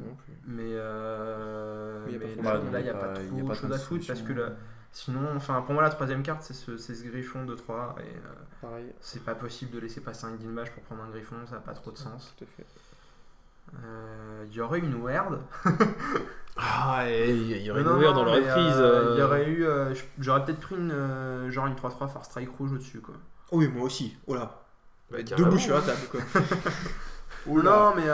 Non plus. Mais, y a pas trop là, de- là, il n'y a pas trop de choses à foutre parce que là, sinon, enfin, pour moi, la troisième carte c'est ce griffon de 3 et Pareil. c'est pas possible de laisser passer un Guildmage pour prendre un griffon, ça n'a pas trop de sens. Tout à fait. Il y aurait une Weird. Ah, il y aurait une Non, ouverte non, dans la mais, reprise. Il y aurait eu. J'aurais peut-être pris genre une 3-3 First Strike rouge au-dessus quoi. Oh oui, moi aussi. Oh là. Bah, Deux carrément. bouches sur la table quoi. Non, mais.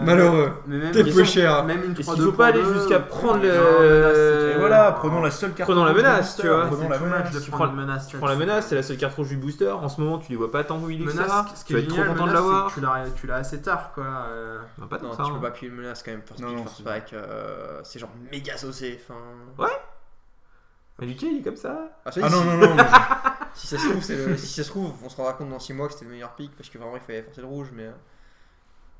Malheureux. Mais même, T'es peu cher. Même une Est-ce 3 qu'il faut pas aller jusqu'à prendre le. Et voilà, prenons la seule carte. Prenons la rouge du menace, booster, tu vois. Prenons la menace. de Tu prendre prends- la menace. Tu prends la menace, c'est la seule carte rouge du booster. En ce moment, tu les vois pas tant wheeler que Menace, ça. ce qui Tu vas est être trop génial, content de menace, l'avoir. c'est que tu l'as assez tard quoi. Bah, pas tant Non, ça. tu hein. peux pas appuyer une menace quand même. First Non, pick, non, first c'est- pack. C'est genre méga saucé. Enfin... Mais Lucas, il est comme ça. Ah, ça, Ah si- non, non, non. Si ça se trouve, si ça se trouve, on se rendra compte dans 6 mois que c'était le meilleur pick parce que vraiment il fallait forcer le rouge. Mais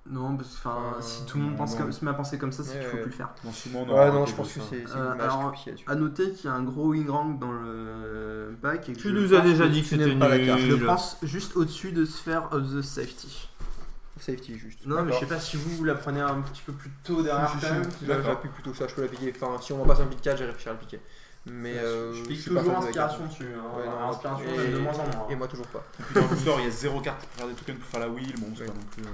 Non, parce que si tout le monde non. se met à penser comme ça, c'est qu'il faut Ouais. plus le faire. Dans 6 mois, on ouais, aura non, raté je pense tout que ça. c'est une image alors, piquée là-dessus. À noter qu'il y a un gros wing rank dans le pack et que Tu je nous as pense déjà que dit que tu c'était n'aimes pas la carte. Je le nul. pense juste au-dessus de Sphere of the Safety. Safety juste. Non, mais je sais pas si vous la prenez un petit peu plus tôt derrière quand même. Là, j'aurais pu plutôt ça, je peux la piquer. Enfin, si on m'en passe un pick 4, j'ai réfléchi à le piquer. Mais je pique suis pas toujours fan de la carte. inspiration dessus. Hein. Ouais, non, Inspiration, et- j'aime de moins en moins. Et moi, toujours pas. Et puis dans le booster, il y a 0 carte pour faire des tokens pour faire la wheel. Bon, c'est Ouais. pas non plus.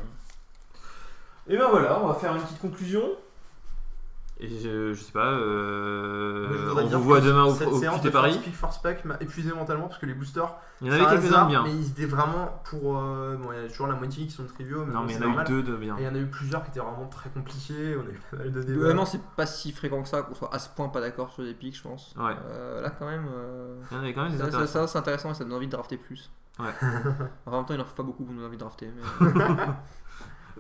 Et ben voilà, on va faire une petite conclusion. Et je sais pas, Mais je voudrais on dire vous voit que demain au cette séance Petit de Paris. First Pick First Pack m'a épuisé mentalement parce que les boosters, Il y en avait c'est un quelques-uns hasard, bien. mais ils étaient vraiment pour. Bon, il y a toujours la moitié qui sont triviaux, mais Non, bon, mais il y c'est en a eu normal. deux de bien. Et il y en a eu plusieurs qui étaient vraiment très compliqués, on a eu pas mal de débats. Vraiment, c'est pas si fréquent que ça qu'on soit à ce point pas d'accord sur des picks, je pense. Ouais. Là, quand même. Il y en avait quand même des Ça, intéressants. c'est intéressant et ça donne envie de drafter plus. Ouais. En même temps, il en faut pas beaucoup pour nous donner envie de drafter. Mais...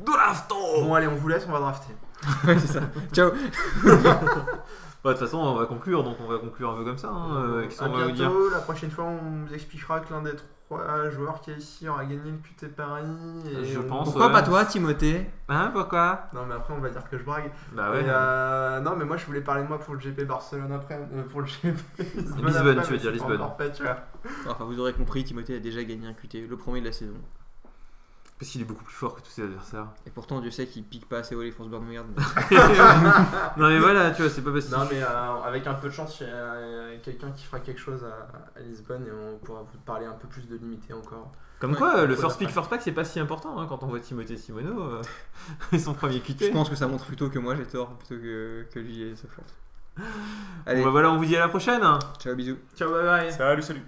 Drafto. Bon, allez, on vous laisse, on va drafter. ouais, c'est ça. Ciao. Bah, de toute façon, on va conclure, donc on va conclure un peu comme ça. Hein. Qu'est-ce À qu'on va vous dire? bientôt. La prochaine fois, on vous expliquera que l'un des 3 joueurs qui est ici aura gagné le QT Paris. Et Je pense. Pourquoi ouais. pas toi, Timothée? Hein, pourquoi? Non, mais après, on va dire que je brague. Bah ouais. Non, mais moi, je voulais parler de moi pour le GP Barcelone après. Pour le GP Lisbonne. Lisbonne, après, tu veux mais dire c'est pas Lisbonne. encore fait, tu vois. Enfin, vous aurez compris, Timothée a déjà gagné un QT, le premier de la saison. Parce qu'il est beaucoup plus fort que tous ses adversaires. Et pourtant, Dieu sait qu'il pique pas assez haut les Force Burnward. Non, mais voilà, tu vois, c'est pas parce que. Non, mais avec un peu de chance, il y a quelqu'un qui fera quelque chose à Lisbonne et on pourra vous parler un peu plus de limité encore. Comme Ouais, quoi, le faut first la pick, first pack, c'est pas si important hein, quand on voit Timothée Simono et son premier QT. Je pense que ça montre plutôt que moi j'ai tort, plutôt que lui et sa force. Allez, Bon, bah voilà, on vous dit à la prochaine. ciao, bisous. Ciao, bye bye. Salut, salut.